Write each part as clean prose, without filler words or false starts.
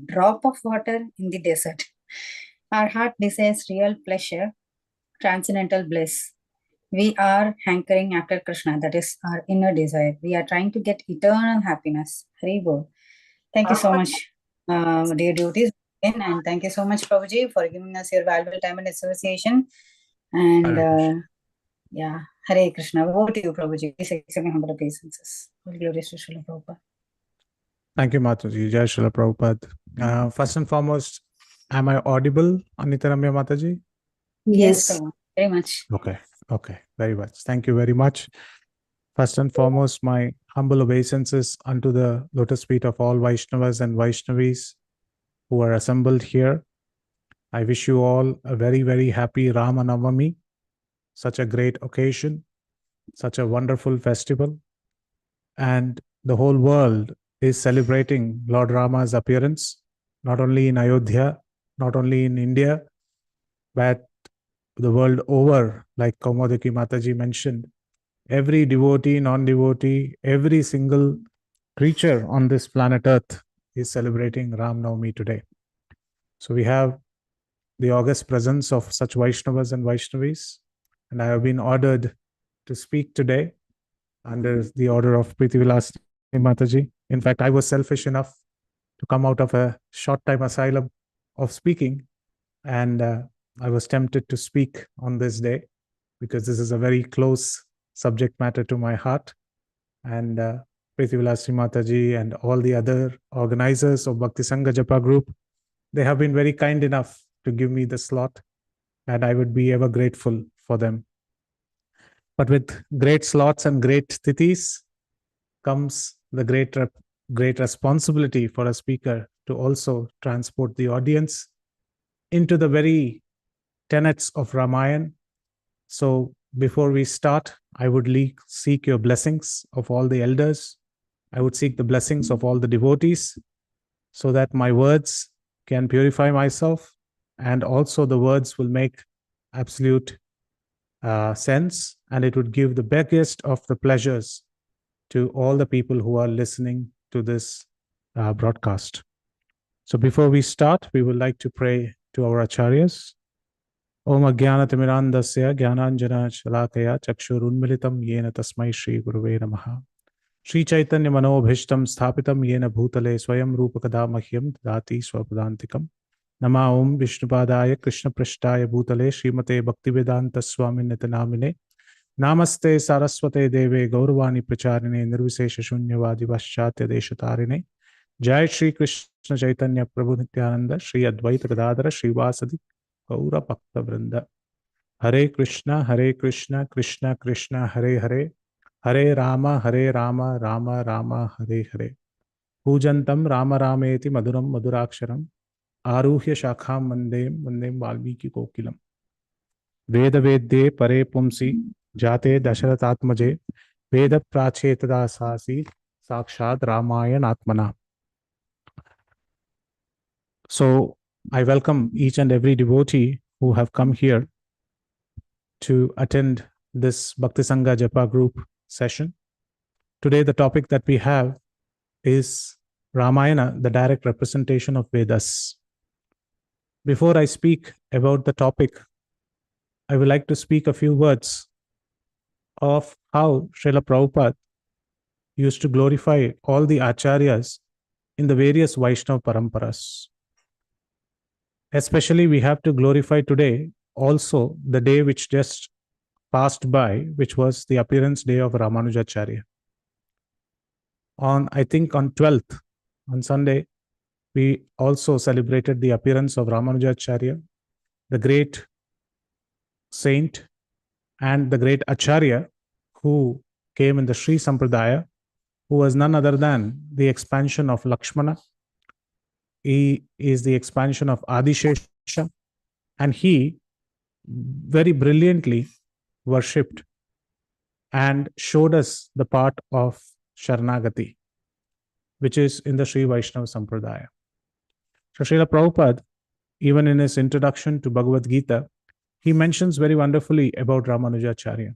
drop of water in the desert. Our heart desires real pleasure, transcendental bliss. We are hankering after Krishna, that is our inner desire. We are trying to get eternal happiness. Hari Bol. Thank you so much, dear devotees. And thank you so much, Prabhuji, for giving us your valuable time and association. And yeah, Hare Krishna. Over to you, Prabhuji. Please accept my humble obeisances. All glories to Srila Prabhupada. Thank you, Mataji. Jai Srila Prabhupada. First and foremost, am I audible, Anita Ramya Mataji? Yes, Prabhupada. Very much. Okay, very much. Thank you very much. First and foremost, my humble obeisances unto the lotus feet of all Vaishnavas and Vaishnavis who are assembled here. I wish you all a very, very happy Rama Navami, such a great occasion, such a wonderful festival. And the whole world is celebrating Lord Rama's appearance, not only in Ayodhya, not only in India, but the world over, like Kaumodaki Mataji mentioned. Every devotee, non-devotee, every single creature on this planet Earth is celebrating Ram Navami today. So we have the august presence of such Vaishnavas and Vaishnavis, and I have been ordered to speak today under the order of Prithvilas Mataji. In fact, I was selfish enough to come out of a short time asylum of speaking, and I was tempted to speak on this day because this is a very close subject matter to my heart. And Prithvilas Mataji and all the other organizers of Bhakti Sangha Japa group, they have been very kind enough to give me the slot, and I would be ever grateful for them. But with great slots and great tithis comes the great responsibility for a speaker to also transport the audience into the very tenets of Ramayana. So before we start, I would seek your blessings of all the elders. I would seek the blessings of all the devotees so that my words can purify myself, and also the words will make absolute sense, and it would give the biggest of the pleasures to all the people who are listening to this broadcast. So before we start, we would like to pray to our acharyas. Om Ajnanatimirandasya Jnananjana Shalakaya Chakshurunmilitam Yena Tasmai Shri Guruve Namaha. Shri Chaitanya Manobhishtam Sthapitam Yena Bhutale Swayam Rupakada Mahyam Dati Swapadantikam. Nama Om Vishnupadaya Krishna Prishtaya Bhutale Srimate Bhaktivedanta Swami Nitanamine. Namaste Saraswate Deve Gauravani Pracharine Nirvisesha Shunyavadi Vaschatya Deshatarine. Jai Shri Krishna Chaitanya Prabhu Nityananda Shri Advaita Gadadara Shri Vasadi Gaura Bhakta Vrinda. Hare Krishna, Krishna Krishna, Hare Hare, Hare Rama, Rama Rama, Hare Hare. Pujantam Rama Rameti Maduram Maduraksharam. Aruhya Shakham Mandem Valmiki Kokilam. Veda Vedde Pare Pumsi Jate Dasharatatmaje Veda Prachetada Sasi Sakshad Ramayana Atmana. So I welcome each and every devotee who have come here to attend this Bhakti Sangha Japa group session. Today the topic that we have is Ramayana, the direct representation of Vedas. Before I speak about the topic, I would like to speak a few words of how Srila Prabhupada used to glorify all the acharyas in the various Vaishnava paramparas. Especially we have to glorify today also the day which just passed by, which was the appearance day of Ramanujacharya. I think on 12th, on Sunday, we also celebrated the appearance of Ramanujacharya, the great saint and the great acharya who came in the Sri Sampradaya, who was none other than the expansion of Lakshmana. He is the expansion of Adishesha, and he very brilliantly worshipped and showed us the part of Sharanagati, which is in the Sri Vaishnava Sampradaya. So Srila Prabhupada, even in his introduction to Bhagavad Gita, he mentions very wonderfully about Ramanujacharya.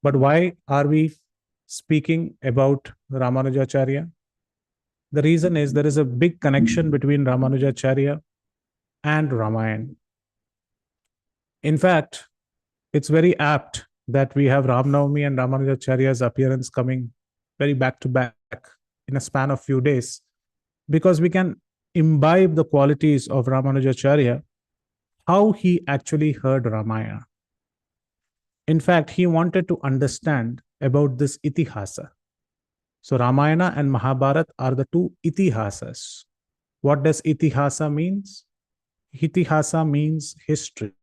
But why are we speaking about Ramanujacharya? The reason is there is a big connection between Ramanujacharya and Ramayana. In fact, it's very apt that we have Ram Navami and Ramanujacharya's appearance coming very back to back in a span of few days, because we can imbibe the qualities of Ramanujacharya, how he actually heard Ramayana. In fact, he wanted to understand about this itihasa. So Ramayana and Mahabharata are the two itihasas. What does itihasa means? Itihasa means history.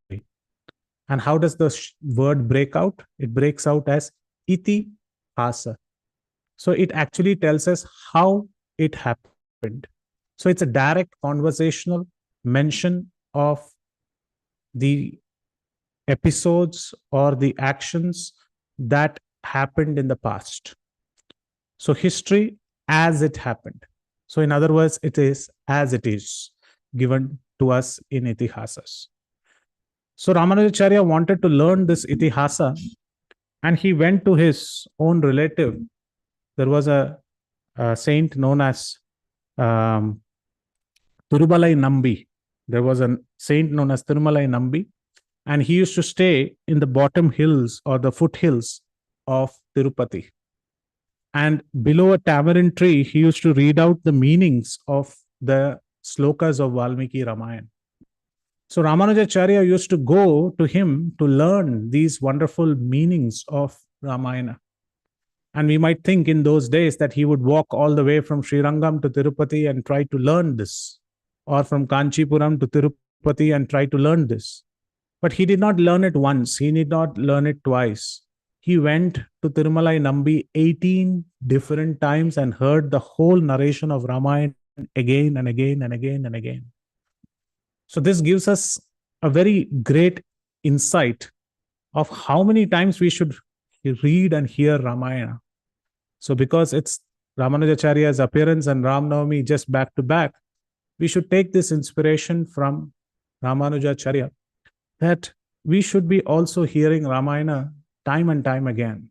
And how does the word break out? It breaks out as itihasa. So it actually tells us how it happened. So it's a direct conversational mention of the episodes or the actions that happened in the past. So history as it happened. So in other words, it is as it is given to us in itihasas. So Ramanujacharya wanted to learn this itihasa, and he went to his own relative. There was a saint known as Tirumalai Nambi. There was a saint known as Tirumalai Nambi, and he used to stay in the bottom hills or the foothills of Tirupati. And below a tamarind tree, he used to read out the meanings of the slokas of Valmiki Ramayana. So Ramanujacharya used to go to him to learn these wonderful meanings of Ramayana. And we might think in those days that he would walk all the way from Srirangam to Tirupati and try to learn this, or from Kanchipuram to Tirupati and try to learn this. But he did not learn it once. He did not learn it twice. He went to Tirumalai Nambi 18 different times and heard the whole narration of Ramayana again and again and again and again. So this gives us a very great insight of how many times we should read and hear Ramayana. So because it's Ramanujacharya's appearance and Ram Navami just back to back, we should take this inspiration from Ramanujacharya that we should be also hearing Ramayana time and time again,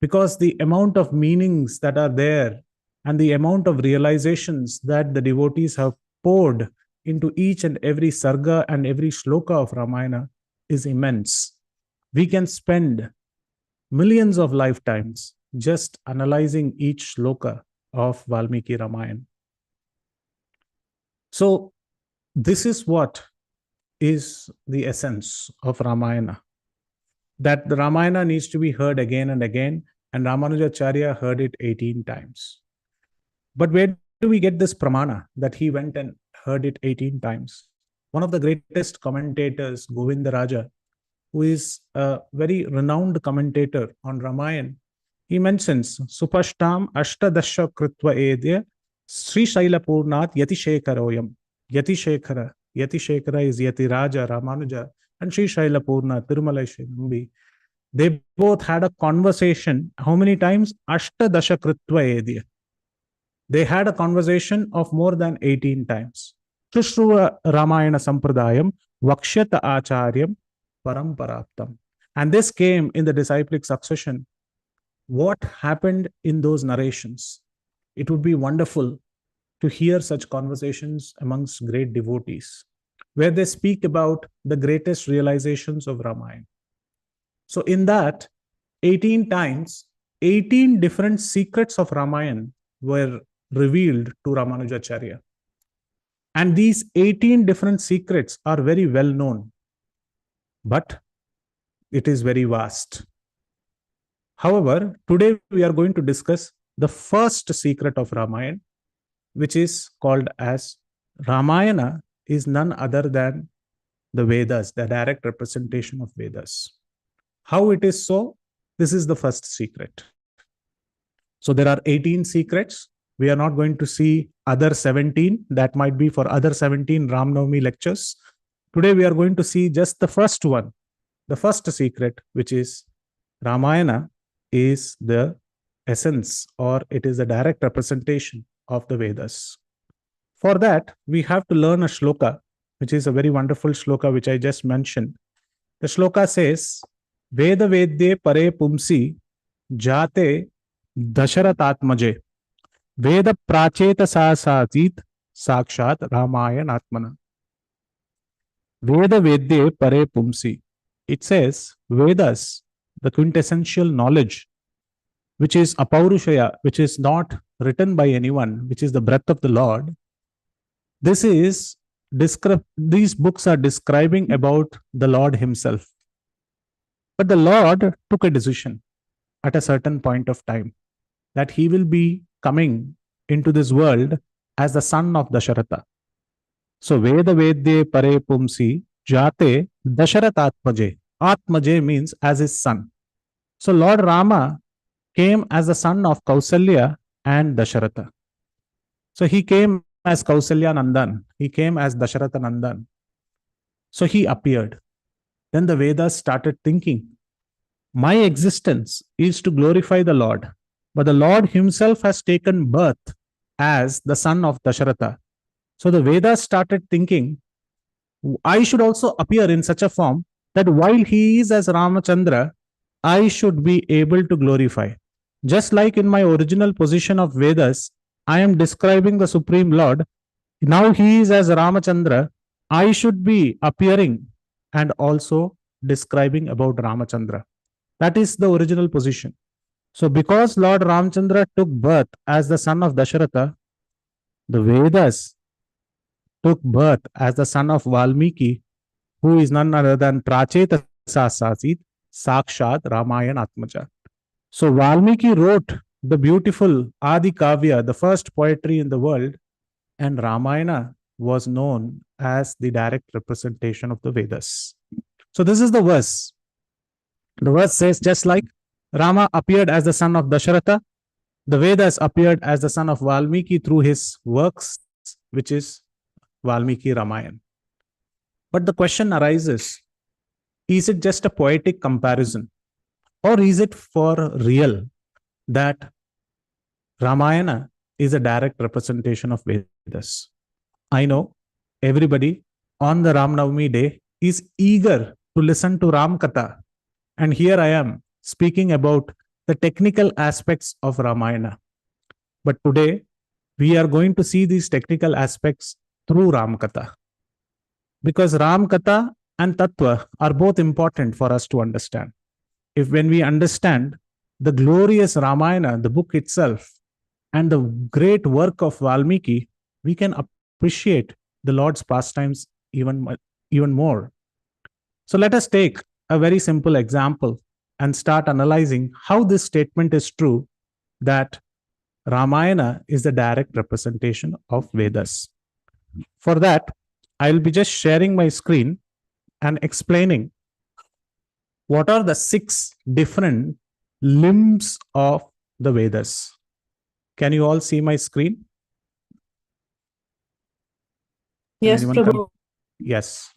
because the amount of meanings that are there and the amount of realizations that the devotees have poured into each and every sarga and every shloka of Ramayana is immense. We can spend millions of lifetimes just analyzing each shloka of Valmiki Ramayana. So this is what is the essence of Ramayana, that the Ramayana needs to be heard again and again, and Ramanujacharya heard it 18 times. But where do we get this pramana that he went and heard it 18 times? One of the greatest commentators, Govindaraja, who is a very renowned commentator on Ramayana, he mentions Supashtam Ashtadasha Kritva Edya Sri Shaila Purnat Yati Shekaroyam. Yati Shekara. Yati Shekara is Yati Raja Ramanuja, and Sri Shaila Purna Tirumalai Nambi. They both had a conversation. How many times? Ashtadasha Kritva Edya. They had a conversation of more than 18 times. Sushruva Ramayana Sampradayam Vakshyata Acharyam Paramparaptam. And this came in the disciplic succession. What happened in those narrations? It would be wonderful to hear such conversations amongst great devotees, where they speak about the greatest realizations of Ramayana. So in that, 18 times, 18 different secrets of Ramayana were revealed to Ramanujacharya. And these 18 different secrets are very well known, but it is very vast. However, today we are going to discuss the first secret of Ramayana, which is called as Ramayana is none other than the Vedas, the direct representation of Vedas. How it is so? This is the first secret. So there are 18 secrets. We are not going to see other 17. That might be for other 17 Ram Navami lectures. Today we are going to see just the first one, the first secret, which is Ramayana is the essence, or it is a direct representation of the Vedas. For that, we have to learn a shloka, which is a very wonderful shloka, which I just mentioned. The shloka says, Veda Vedye Pare Pumsi Jate Dasharatatmaje Veda pracheta sasatit sakshat Ramayanatmana. Veda vedye pare pumsi. It says Vedas, the quintessential knowledge, which is apaurushaya, which is not written by anyone, which is the breath of the Lord. This is these books are describing about the Lord himself. But the Lord took a decision at a certain point of time that he will be coming into this world as the son of Dasharatha. So Veda Vedye Pare Pumsi Jate Dasharatha Atmaje. Atmaje means as his son. So Lord Rama came as the son of Kausalya and Dasharatha. So he came as Kausalya Nandan. He came as Dasharatha Nandan. So he appeared. Then the Vedas started thinking, my existence is to glorify the Lord, but the Lord himself has taken birth as the son of Dasharatha. So the Vedas started thinking, I should also appear in such a form that while he is as Ramachandra, I should be able to glorify. Just like in my original position of Vedas, I am describing the Supreme Lord. Now he is as Ramachandra. I should be appearing and also describing about Ramachandra. That is the original position. So because Lord Ramachandra took birth as the son of Dasharatha, the Vedas took birth as the son of Valmiki, who is none other than Pracheta Sasasit, Sakshat Ramayana Atmaja. So Valmiki wrote the beautiful Adi Kavya, the first poetry in the world, and Ramayana was known as the direct representation of the Vedas. So this is the verse. The verse says, just like Rama appeared as the son of Dasharatha, the Vedas appeared as the son of Valmiki through his works, which is Valmiki Ramayana. But the question arises, is it just a poetic comparison? Or is it for real that Ramayana is a direct representation of Vedas? I know everybody on the Ram Navami day is eager to listen to Ram Katha. And here I am speaking about the technical aspects of Ramayana. But today, we are going to see these technical aspects through Ram Katha. Because Ram Katha and Tattva are both important for us to understand. If when we understand the glorious Ramayana, the book itself, and the great work of Valmiki, we can appreciate the Lord's pastimes even more. So let us take a very simple example and start analyzing how this statement is true that Ramayana is the direct representation of Vedas. For that, I'll be just sharing my screen and explaining what are the 6 different limbs of the Vedas. Can you all see my screen? Yes, Prabhu. Yes.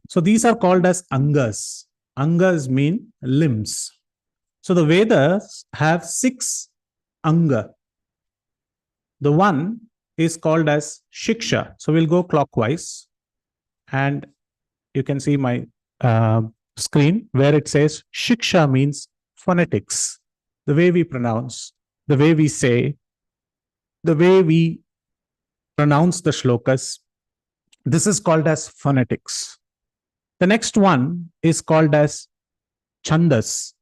So these are called as Angas. Angas mean limbs. So the Vedas have 6 Anga. The one is called as Shiksha. So we'll go clockwise. And you can see my screen where it says Shiksha means phonetics. The way we pronounce, the way we say, the way we pronounce the shlokas. This is called as phonetics. The next one is called as Chandas.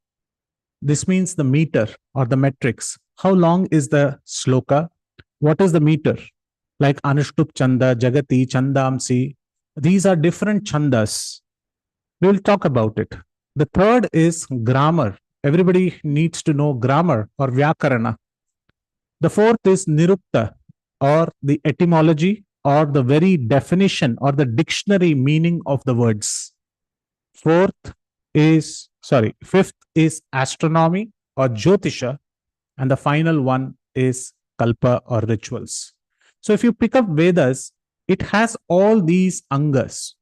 This means the meter or the metrics. How long is the sloka? What is the meter? Like Anushtup Chanda, Jagati, Chandamsi. These are different chandas. We'll talk about it. The third is grammar. Everybody needs to know grammar or Vyakarana. The fourth is Nirukta or the etymology or the very definition or the dictionary meaning of the words. Fifth is astronomy or Jyotisha, and the final one is Kalpa or rituals. So if you pick up Vedas, it has all these Angas.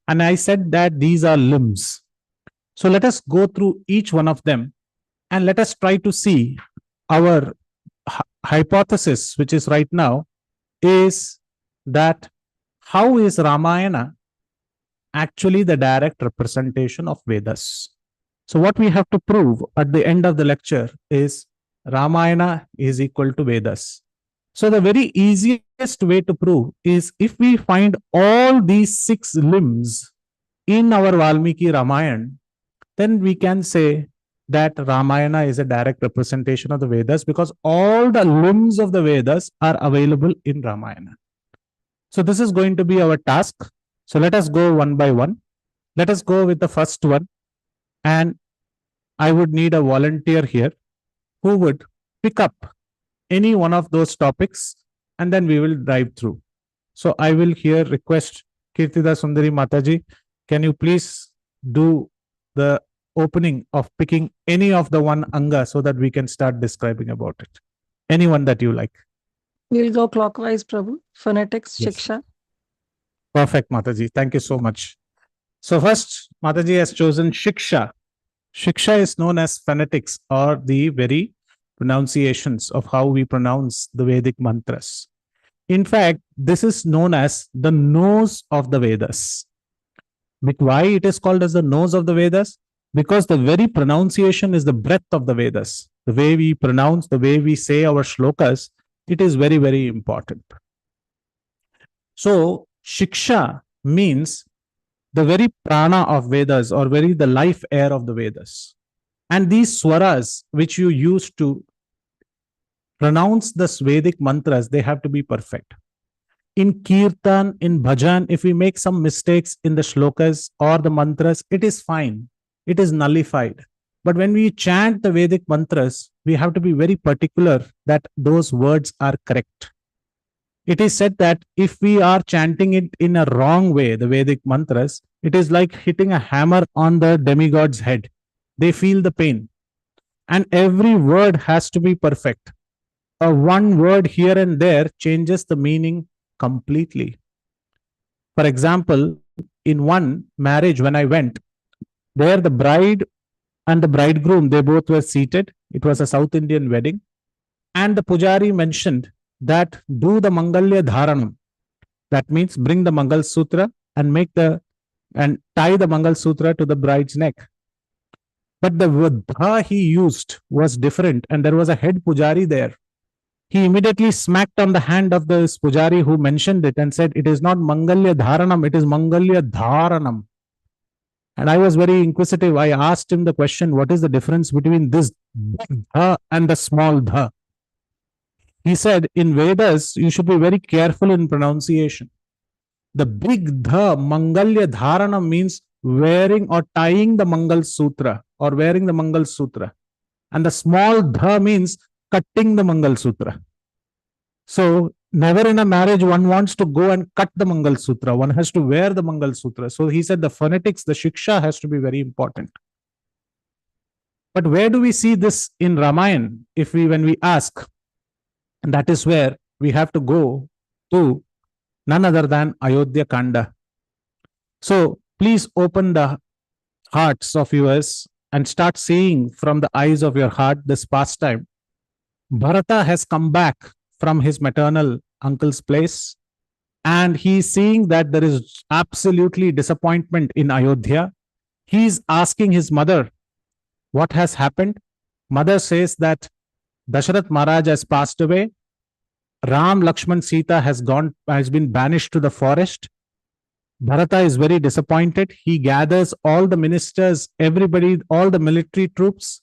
And I said that these are limbs. So let us go through each one of them and let us try to see our hypothesis, which is right now, is that how is Ramayana actually the direct representation of Vedas? So what we have to prove at the end of the lecture is Ramayana is equal to Vedas. So the very easiest way to prove is if we find all these 6 limbs in our Valmiki Ramayana, then we can say that Ramayana is a direct representation of the Vedas because all the limbs of the Vedas are available in Ramayana. So this is going to be our task. So let us go one by one. Let us go with the first one. And I would need a volunteer here who would pick up any one of those topics and then we will dive through. So I will here request Kirtida Sundari Mataji, can you please do the opening of picking any of the one Anga so that we can start describing about it. Anyone that you like. We'll go clockwise, Prabhu. Phonetics, Yes. Shiksha. Perfect, Mataji. Thank you so much. So first, Mataji has chosen Shiksha. Shiksha is known as phonetics or the very pronunciations of how we pronounce the Vedic mantras. In fact, this is known as the nose of the Vedas. But why it is called as the nose of the Vedas? Because the very pronunciation is the breadth of the Vedas. The way we pronounce, the way we say our shlokas, it is very, very important. So, Shiksha means the very prana of Vedas or very the life air of the Vedas. And these swaras which you use to pronounce the Vedic mantras, they have to be perfect. In kirtan, in bhajan, if we make some mistakes in the shlokas or the mantras, it is fine. It is nullified. But when we chant the Vedic mantras, we have to be very particular that those words are correct. It is said that if we are chanting it in a wrong way, the Vedic mantras, it is like hitting a hammer on the demigod's head. They feel the pain. And every word has to be perfect. A one word here and there changes the meaning completely. For example, in one marriage when I went, there the bride and the bridegroom, they both were seated. It was a South Indian wedding. And the pujari mentioned that do the Mangalya Dharanam. That means bring the Mangal Sutra and tie the Mangal Sutra to the bride's neck. But the dha he used was different and there was a head pujari there. He immediately smacked on the hand of the pujari who mentioned it and said, it is not Mangalya Dharanam, it is Mangalya Dharanam. And I was very inquisitive. I asked him the question, what is the difference between this big dha and the small dha? He said, in Vedas, you should be very careful in pronunciation. The big dha, Mangalya Dharana, means wearing or tying the Mangal Sutra or wearing the Mangal Sutra. And the small dha means cutting the Mangal Sutra. So, never in a marriage one wants to go and cut the Mangal Sutra. One has to wear the Mangal Sutra. So, he said the phonetics, the Shiksha has to be very important. But where do we see this in Ramayana? When we ask, and that is where we have to go to none other than Ayodhya Kanda. So, please open the hearts of yours and start seeing from the eyes of your heart this pastime. Bharata has come back from his maternal uncle's place and he is seeing that there is absolutely disappointment in Ayodhya. He is asking his mother, what has happened? Mother says that Dasharath Maharaj has passed away. Ram, Lakshman, Sita has been banished to the forest. Bharata is very disappointed. He gathers all the ministers, everybody, all the military troops,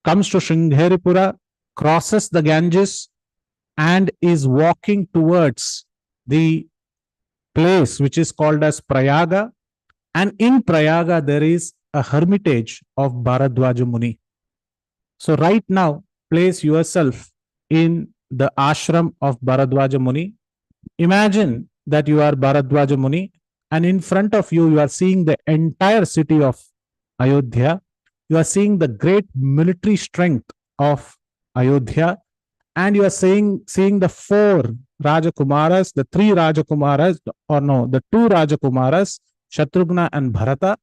comes to Shringharipura, crosses the Ganges, and is walking towards the place which is called as Prayaga. And in Prayaga, there is a hermitage of Bharadwaja Muni. So right now, place yourself in the ashram of Bharadwaja Muni. Imagine that you are Bharadwaja Muni and in front of you, you are seeing the entire city of Ayodhya. You are seeing the great military strength of Ayodhya and you are seeing the four Rajakumaras, the three Rajakumaras, the two Rajakumaras, Shatrughna and Bharata.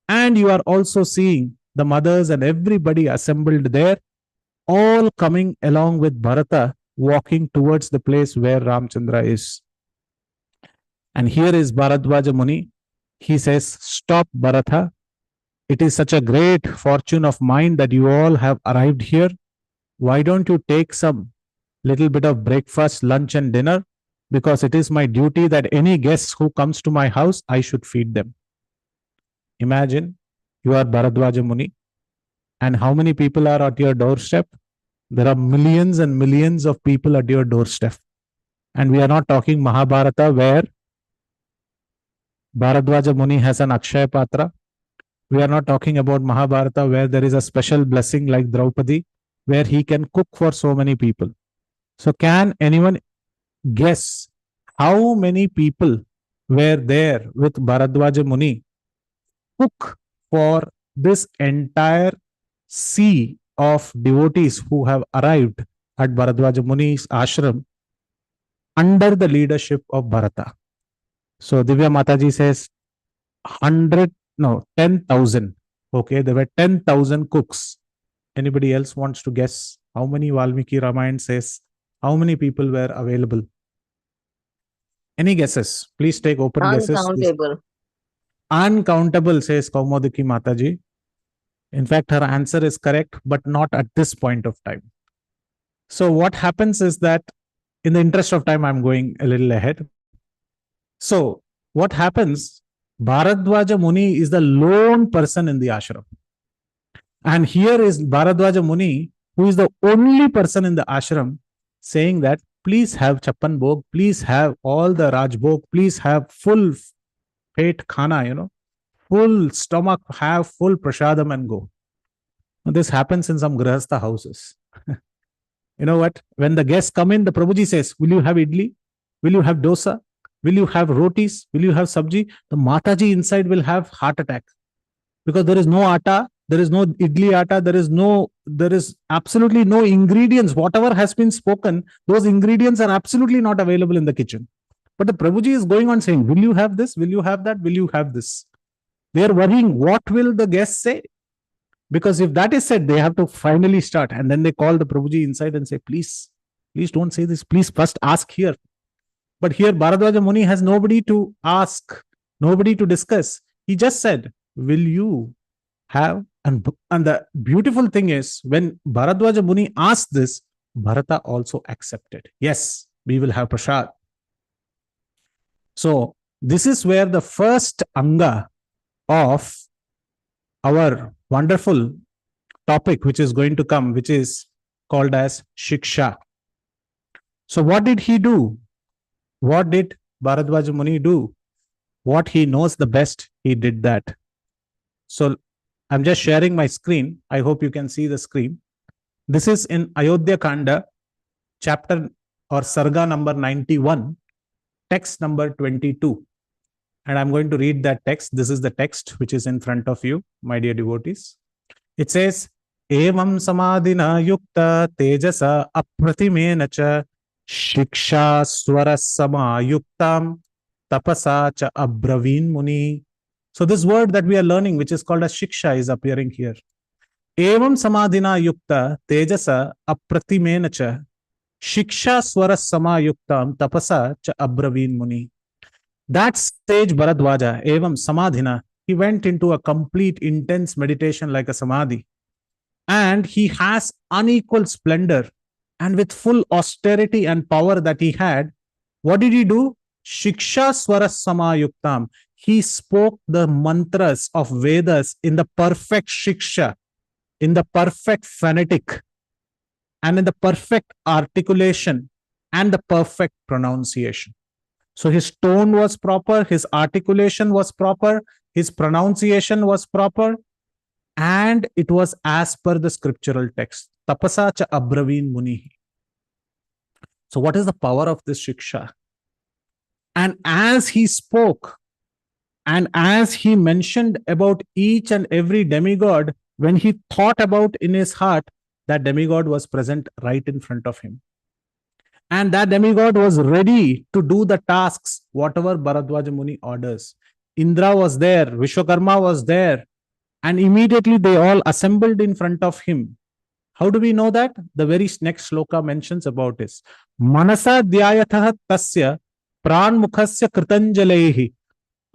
And you are also seeing the mothers and everybody assembled there, all coming along with Bharata, walking towards the place where Ramchandra is. And here is Bharadwaja Muni. He says, stop Bharata. It is such a great fortune of mine that you all have arrived here. Why don't you take some little bit of breakfast, lunch, and dinner, because it is my duty that any guests who comes to my house, I should feed them. Imagine you are Bharadwaja Muni, and how many people are at your doorstep? There are millions and millions of people at your doorstep. And we are not talking Mahabharata where Bharadwaja Muni has an Akshaya Patra. We are not talking about Mahabharata where there is a special blessing like Draupadi, where he can cook for so many people. So can anyone guess how many people were there with Bharadwaja Muni cook for this entire sea of devotees who have arrived at Bharadwaja Muni's ashram under the leadership of Bharata? So Divya Mataji says 10,000. Okay, there were 10,000 cooks. Anybody else wants to guess how many? Valmiki Ramayana says how many people were available? Any guesses? Please take open guesses. Uncountable. Uncountable, says Kaumodiki Mataji. In fact, her answer is correct, but not at this point of time. So what happens is that, in the interest of time, I'm going a little ahead. So what happens? Bharadwaja Muni is the lone person in the ashram. And here is Bharadwaja Muni, who is the only person in the ashram, saying that please have Chappan Bhog, please have all the Raj Bhog, please have full pet khana, full stomach, have full prasadam and go. Now, this happens in some grahastha houses. You know what? When the guests come in, the Prabhuji says, will you have idli? Will you have dosa? Will you have rotis? Will you have sabji? The Mataji inside will have heart attack, because there is no atta, there is no idli atta, there is absolutely no ingredients. Whatever has been spoken, those ingredients are absolutely not available in the kitchen. But the Prabhuji is going on saying, will you have this? Will you have that? Will you have this? They are worrying, what will the guests say? Because if that is said, they have to finally start. And then they call the Prabhuji inside and say, please don't say this. Please first ask here. But here, Bharadwaja Muni has nobody to ask, nobody to discuss. He just said, will you have? And the beautiful thing is, when Bharadwaja Muni asked this, Bharata also accepted. Yes, we will have prasad. So this is where the first anga of our wonderful topic, which is going to come, which is called as Shiksha. So what did he do? What did Bharadwaja Muni do? What he knows the best, he did that. So I'm just sharing my screen. I hope you can see the screen. This is in Ayodhya Kanda, chapter or sarga number 91, text number 22. And I'm going to read that text. This is the text which is in front of you, my dear devotees. It says, Evam samadhina yukta tejasa apratimena cha Shiksha Swara yuktam tapasa cha abravin muni. So this word that we are learning, which is called as Shiksha, is appearing here. Evam samadhina yukta tejasa apratimena cha Shiksha Swara yuktam tapasa cha abravin muni. That sage Bharadwaja, Evam Samadhina, he went into a complete intense meditation like a samadhi. And he has unequal splendor. And with full austerity and power that he had, what did he do? Shiksha Swara Yuktam. He spoke the mantras of Vedas in the perfect Shiksha, in the perfect phonetic, and in the perfect articulation, and the perfect pronunciation. So his tone was proper, his articulation was proper, his pronunciation was proper, and it was as per the scriptural text. Tapasa cha abravin munihi. So what is the power of this Shiksha? And as he spoke, and as he mentioned about each and every demigod, when he thought about in his heart, that demigod was present right in front of him. And that demigod was ready to do the tasks, whatever Bharadwaja Muni orders. Indra was there, Vishwakarma was there, and immediately they all assembled in front of him. How do we know that? The very next sloka mentions about this. Manasa dhyayatah tasya pranmukhasya kritanjalehi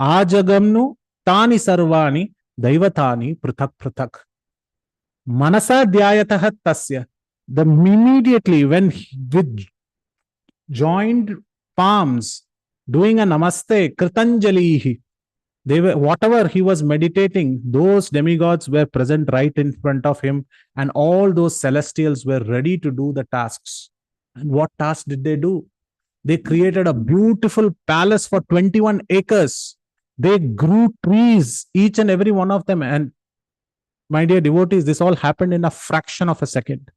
ajagamnu tani sarvani daivatani prathak prathak. Manasa dhyayatah tasya. immediately when with joined palms, doing a namaste, kritanjali, they were, whatever he was meditating, those demigods were present right in front of him, and all those celestials were ready to do the tasks. And what task did they do? They created a beautiful palace for 21 acres. They grew trees, each and every one of them. And my dear devotees, this all happened in a fraction of a second.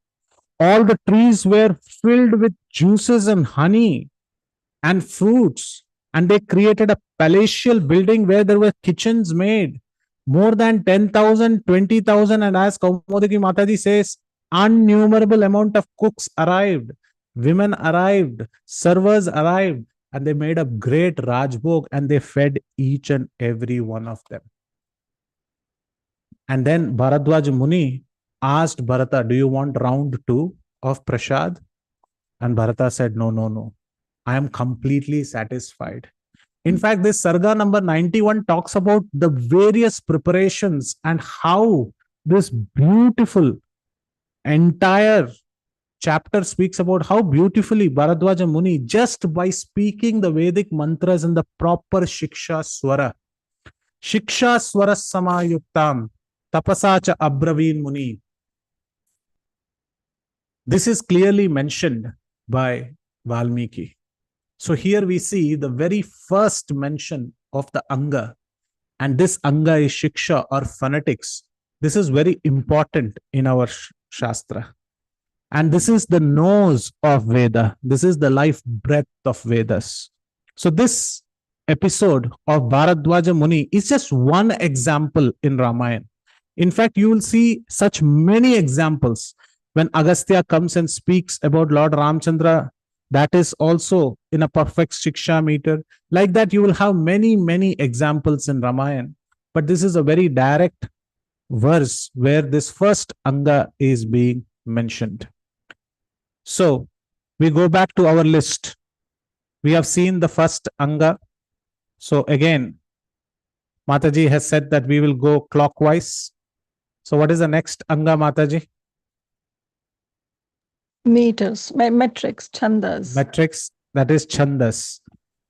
All the trees were filled with juices and honey and fruits. And they created a palatial building where there were kitchens made. More than 10,000, 20,000, and as Kaumodiki Mataji says, innumerable amount of cooks arrived, women arrived, servers arrived, and they made a great Rajbhog and they fed each and every one of them. And then Bharadwaj Muni asked Bharata, do you want round 2 of Prasad? And Bharata said, no, no, no. I am completely satisfied. In fact, this Sarga number 91 talks about the various preparations and how this beautiful entire chapter speaks about how beautifully Bharadwaja Muni, just by speaking the Vedic mantras in the proper Shiksha Swara, Shiksha Swara Samayuktam, Tapasacha Abraveen Muni. This is clearly mentioned by Valmiki. So here we see the very first mention of the Anga. And this Anga is Shiksha or phonetics. This is very important in our Shastra. And this is the nose of Veda. This is the life breath of Vedas. So this episode of Bharadwaja Muni is just one example in Ramayana. In fact, you will see such many examples. When Agastya comes and speaks about Lord Ramchandra, that is also in a perfect Shiksha meter. Like that, you will have many, many examples in Ramayana. But this is a very direct verse where this first Anga is being mentioned. So we go back to our list. We have seen the first Anga. So again, Mataji has said that we will go clockwise. So what is the next Anga, Mataji? Meters, metrics, chandas. Metrics, that is Chandas.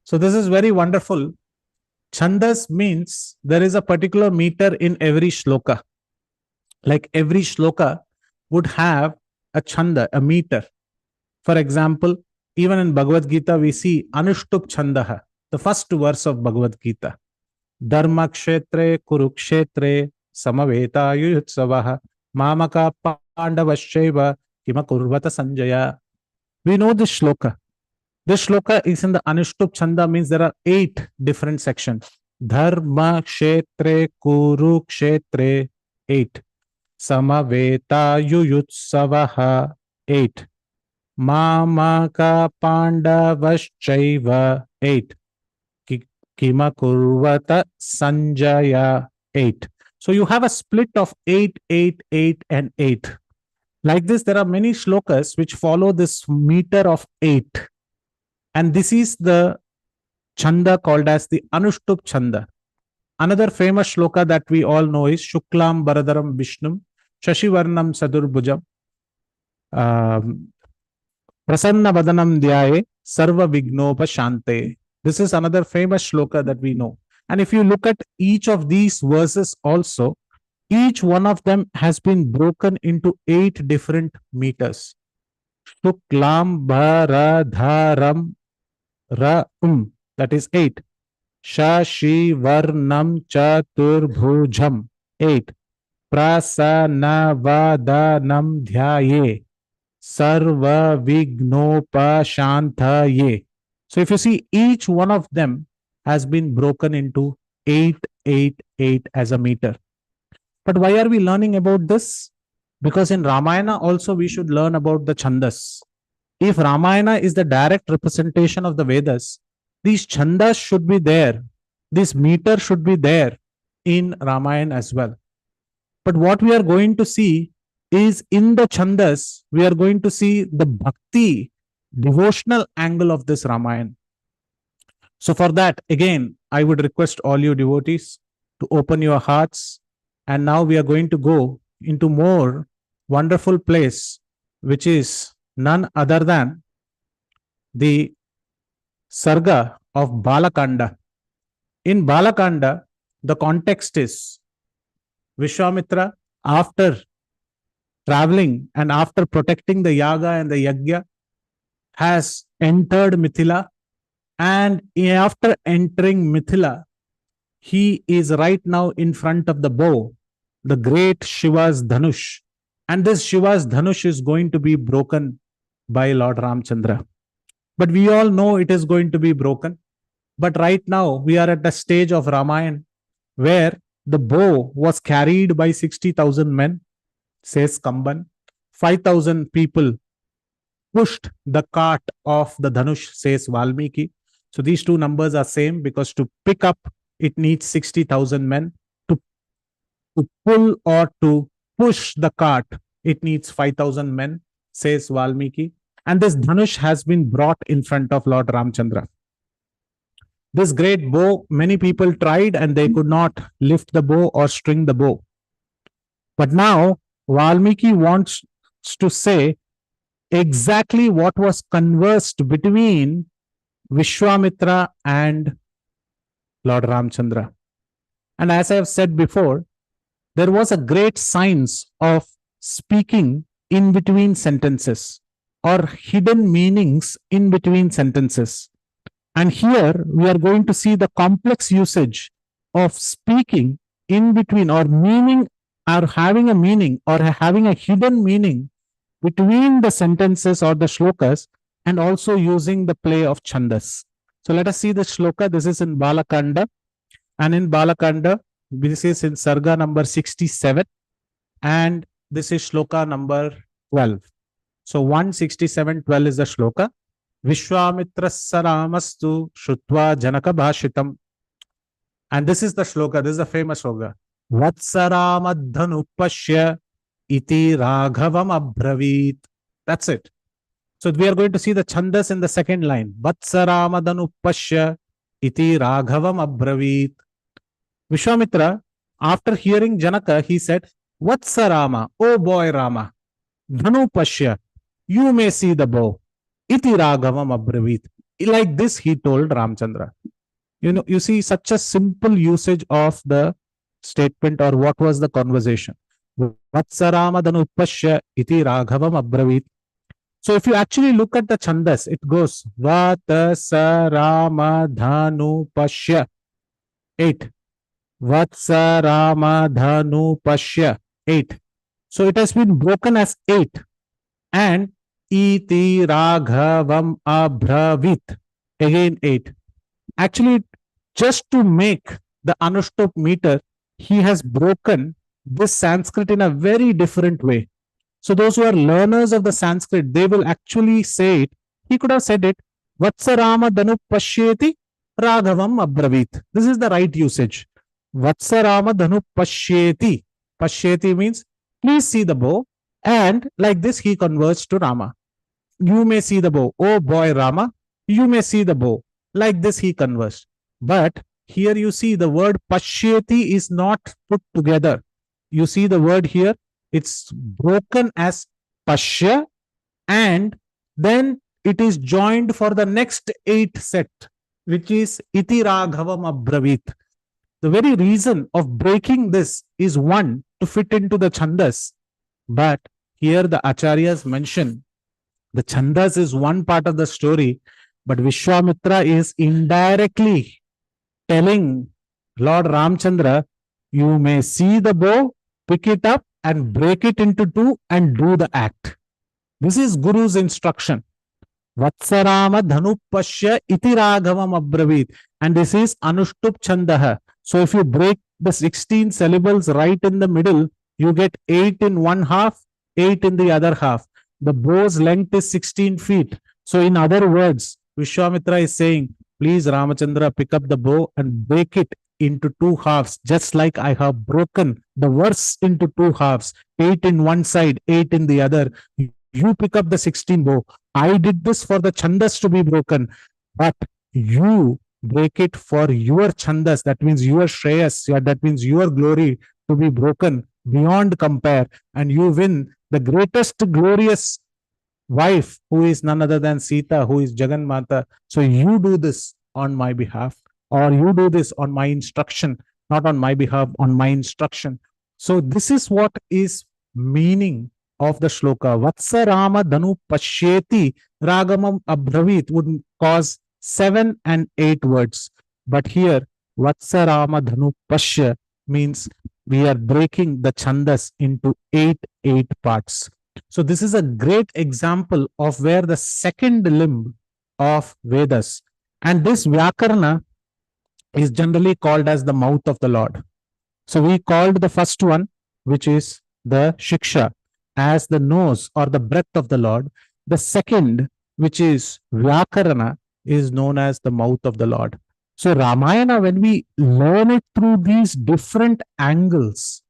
So this is very wonderful. Chandas means there is a particular meter in every shloka. Like every shloka would have a chanda, a meter. For example, even in Bhagavad Gita, we see Anushtup Chandaha, the first verse of Bhagavad Gita. Dharma kshetre kurukshetre samaveta yuyutsavaha mamaka pandavasyeva kima kurvata sanjaya. We know this shloka. This shloka is in the Anushtup Chanda, means there are 8 different sections. Dharma kshetre kurukshetre 8. Samaveta yuyutsavaha 8. Mamaka pandavasyeva 8. Kima kurvata sanjaya 8. So you have a split of 8, 8, 8, and 8. Like this, there are many shlokas which follow this meter of 8. And this is the chanda called as the Anushtup Chanda. Another famous shloka that we all know is Shuklam Baradaram Vishnum Shashivarnam Sadurbhujam Prasanna Vadanam Dhyaye Sarva Vignopa Shante. This is another famous shloka that we know. And if you look at each of these verses also, each one of them has been broken into 8 different meters. Shuklam Bharadharam Ra-um, that is 8. Shashivarnam Chaturbhujam 8. Prasanavadanam Dhyaye Sarva Vignopa Shantaye. So if you see, each one of them has been broken into 8, 8, 8 as a meter. But why are we learning about this? Because in Ramayana also we should learn about the Chandas. If Ramayana is the direct representation of the Vedas, these Chandas should be there. This meter should be there in Ramayana as well. But what we are going to see is in the Chandas, we are going to see the bhakti, devotional angle of this Ramayana. So for that, again, I would request all you devotees to open your hearts. And now we are going to go into more wonderful place which is none other than the Sarga of Balakanda. In Balakanda, the context is Vishwamitra, after traveling and after protecting the Yaga and the Yagya, has entered Mithila, and after entering Mithila, he is right now in front of the bow, the great Shiva's Dhanush. And this Shiva's Dhanush is going to be broken by Lord Ramchandra. But we all know it is going to be broken. But right now, we are at the stage of Ramayana where the bow was carried by 60,000 men, says Kamban. 5,000 people pushed the cart of the Dhanush, says Valmiki. So these two numbers are same, because to pick up, it needs 60,000 men. To pull or to push the cart, it needs 5,000 men, says Valmiki. And this Dhanush has been brought in front of Lord Ramchandra. This great bow, many people tried and they could not lift the bow or string the bow. But now Valmiki wants to say exactly what was conversed between Vishwamitra and Lord Ramchandra. And as I have said before, there was a great science of speaking in between sentences or hidden meanings in between sentences. And here we are going to see the complex usage of speaking in between, or meaning, or having a meaning, or having a hidden meaning between the sentences or the shlokas, and also using the play of Chandas. So let us see the shloka. This is in Balakanda. And in Balakanda, this is in Sarga number 67. And this is shloka number 12. So 167:12 is the shloka. Vishwamitrasya Ramastu Shrutva Janaka Bhashitam. And this is the shloka. This is a famous shloka. Vatsaramadhanupashya iti raghavam abravit. That's it. So we are going to see the chandas in the second line. Vatsaramadhanupashya iti raghavam abravit. Vishwamitra, after hearing Janaka, he said, Vatsarama, oh boy Rama, Dhanupashya, you may see the bow. Iti raghavam abravit. Like this he told Ramchandra. You see such a simple usage of the statement, or what was the conversation. Vatsarama dhanupashya iti raghavam abravit. So if you actually look at the chandas, it goes Vatsarama dhanupashya 8. Vatsarama dhanupashya 8. So it has been broken as 8. And iti raghavam abravit, again 8. Actually, just to make the Anushtup meter, he has broken this Sanskrit in a very different way. So those who are learners of the Sanskrit, they will actually say it. He could have said it, Vatsarama dhanupashyeti raghavam abravit. This is the right usage. Vatsarama dhanupashyeti. Pashyeti means, please see the bow. And like this, he converts to Rama. You may see the bow. Oh boy, Rama, you may see the bow. Like this, he conversed. But here you see the word pashyeti is not put together. You see the word here, it's broken as pashya, and then it is joined for the next 8 set, which is iti raghavam abravit. The very reason of breaking this is, one, to fit into the chandas. But here the acharyas mention the chandas is one part of the story, but Vishwamitra is indirectly telling Lord Ramchandra, you may see the bow, pick it up and break it into 2 and do the act. This is Guru's instruction. Vatsarama dhanupashya iti raghavam abravit. And this is Anushtup Chandaha. So if you break the 16 syllables right in the middle, you get 8 in one half, 8 in the other half. The bow's length is 16 feet. So in other words, Vishwamitra is saying, please Ramachandra, pick up the bow and break it into 2 halves, just like I have broken the verse into 2 halves, 8 in one side, 8 in the other. You pick up the 16 bow. I did this for the chandas to be broken, but you break it for your chandas. That means your shreyas, that means your glory to be broken beyond compare, and you win the greatest glorious wife, who is none other than Sita, who is Jagan Mata. So you do this on my behalf, or you do this on my instruction, not on my behalf, on my instruction. So this is what is meaning of the shloka. Vatsa Rama Dhanu Pashyeti Ragamam Abhravit would cause 7 and 8 words. But here, Vatsa Rama Dhanu Pashya means we are breaking the chandas into 8 parts. So this is a great example of where the second limb of Vedas, and this Vyakarana is generally called as the mouth of the Lord. So we called the first one, which is the Shiksha, as the nose or the breath of the Lord. The second, which is Vyakarana, is known as the mouth of the Lord. So Ramayana, when we learn it through these different angles,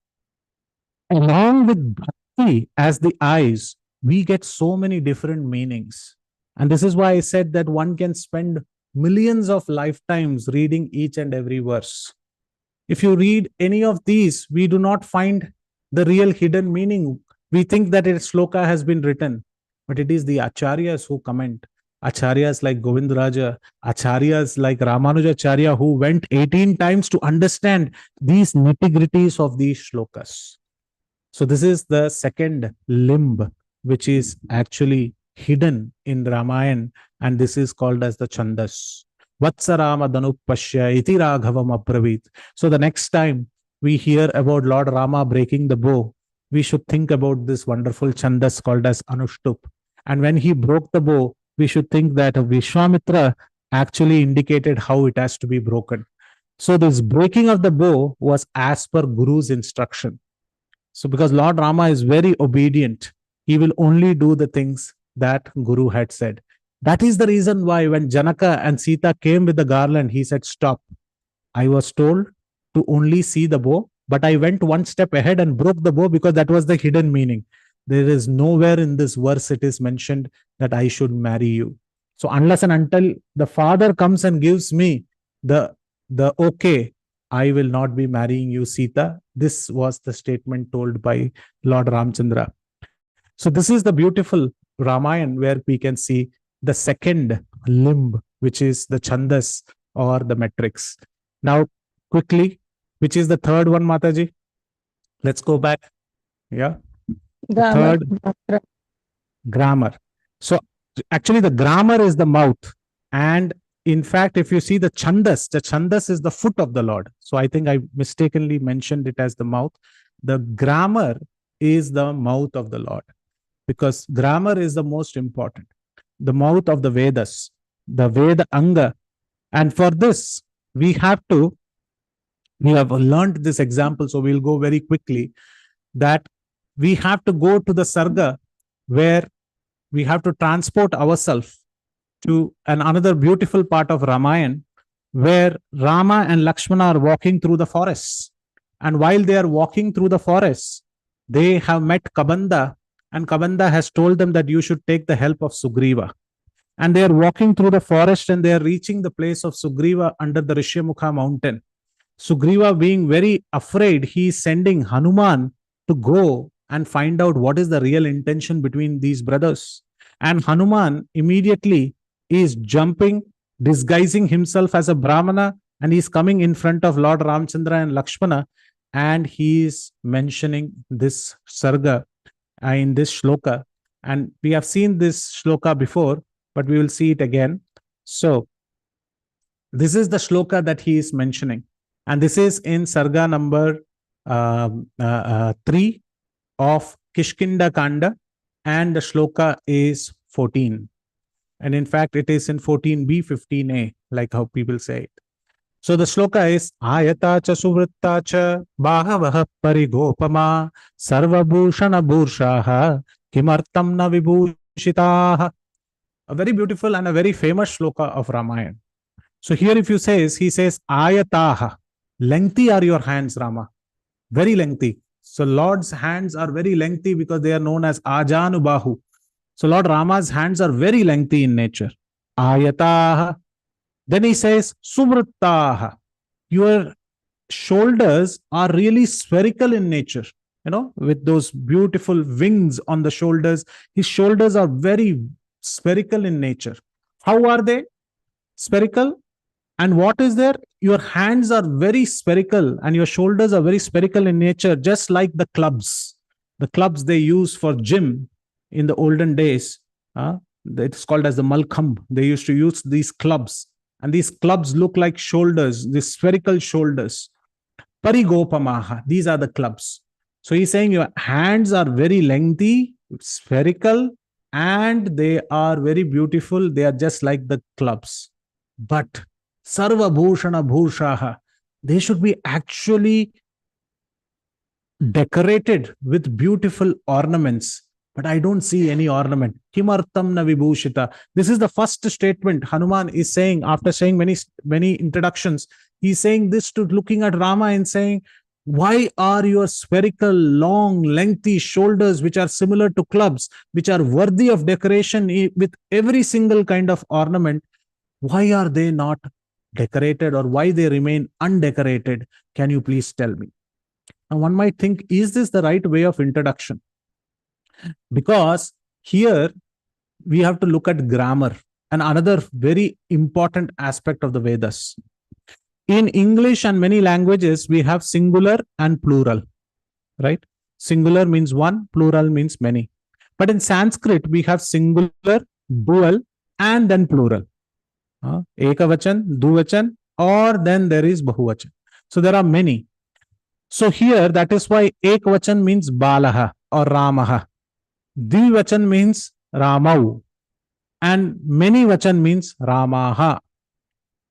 along with bhakti as the eyes, we get so many different meanings. And this is why I said that one can spend millions of lifetimes reading each and every verse. If you read any of these, we do not find the real hidden meaning. We think that a sloka has been written, but it is the acharyas who comment. Acharyas like Govindaraja, acharyas like Ramanujacharya, who went 18 times to understand these nitty-gritties of these shlokas. So this is the second limb, which is actually hidden in Ramayana, and this is called as the Chandas. Vatsarama Dhanupashya iti Raghavam Abravit. So the next time we hear about Lord Rama breaking the bow, we should think about this wonderful Chandas called as Anushtup. And when he broke the bow, we should think that Vishwamitra actually indicated how it has to be broken. So this breaking of the bow was as per Guru's instruction. So because Lord Rama is very obedient, he will only do the things that Guru had said. That is the reason why when Janaka and Sita came with the garland, he said, stop. I was told to only see the bow, but I went one step ahead and broke the bow because that was the hidden meaning. There is nowhere in this verse it is mentioned that I should marry you. So unless and until the father comes and gives me the okay, I will not be marrying you, Sita. This was the statement told by Lord Ramchandra. So this is the beautiful Ramayana where we can see the second limb, which is the Chandas or the metrics. Now, quickly, which is the third one, Mataji? Let's go back. Yeah. Grammar. Third, grammar. So actually the grammar is the mouth. And in fact, if you see the Chandas is the foot of the Lord. So I think I mistakenly mentioned it as the mouth. The grammar is the mouth of the Lord, because grammar is the most important. The mouth of the Vedas, the Veda Anga. And for this, we have learned this example, so we'll go very quickly, that we have to go to the Sarga where we have to transport ourselves to another beautiful part of Ramayana, where Rama and Lakshmana are walking through the forests. And while they are walking through the forests, they have met Kabanda, and Kabanda has told them that you should take the help of Sugriva. And they are walking through the forest and they are reaching the place of Sugriva under the Rishyamukha mountain. Sugriva, being very afraid, he is sending Hanuman to go and find out what is the real intention between these brothers. And Hanuman immediately is jumping, disguising himself as a Brahmana, and he's coming in front of Lord Ramchandra and Lakshmana, and he is mentioning this sarga in this shloka. And we have seen this shloka before, but we will see it again. So this is the shloka that he is mentioning. And this is in sarga number 3 of Kishkinda Kanda, and the shloka is 14. And in fact, it is in 14b, 15a, like how people say it. So the shloka is Ayata cha suvritta cha bahavaha parigopama sarvabhushana bhurshaha kimartam na vibhushitaha. A very beautiful and a very famous shloka of Ramayana. So here if you says, he says Ayataha. Lengthy are your hands, Rama. Very lengthy. So Lord's hands are very lengthy because they are known as Ajanubahu. So Lord Rama's hands are very lengthy in nature. Ayataha. Then he says, Sumrittaha. Your shoulders are really spherical in nature. with those beautiful wings on the shoulders. His shoulders are very spherical in nature. How are they spherical? And what is there? Your hands are very spherical and your shoulders are very spherical in nature, just like the clubs. The clubs they use for gym in the olden days. It's called as the malkham. They used to use these clubs. And these clubs look like shoulders, these spherical shoulders. Parigopamaha. These are the clubs. So he's saying your hands are very lengthy, spherical, and they are very beautiful. They are just like the clubs. But Sarva Bhushana Bhushaha, they should be actually decorated with beautiful ornaments. But I don't see any ornament. Kimartam na vibhushita. This is the first statement Hanuman is saying after saying many introductions. He's saying this to looking at Rama and saying, why are your spherical, long, lengthy shoulders, which are similar to clubs, which are worthy of decoration with every single kind of ornament, why are they not decorated, or why they remain undecorated? Can you please tell me? Now, one might think, is this the right way of introduction? Because here we have to look at grammar, and another very important aspect of the Vedas. In English and many languages, we have singular and plural, right? Singular means one, plural means many. But in Sanskrit, we have singular, dual, and then plural. Ekavachan, duvachan, or then there is bahuvachan. So there are many. So here, that is why ekvachan means balaha or ramaha. Dvivachan means ramau. And many vachan means ramaha.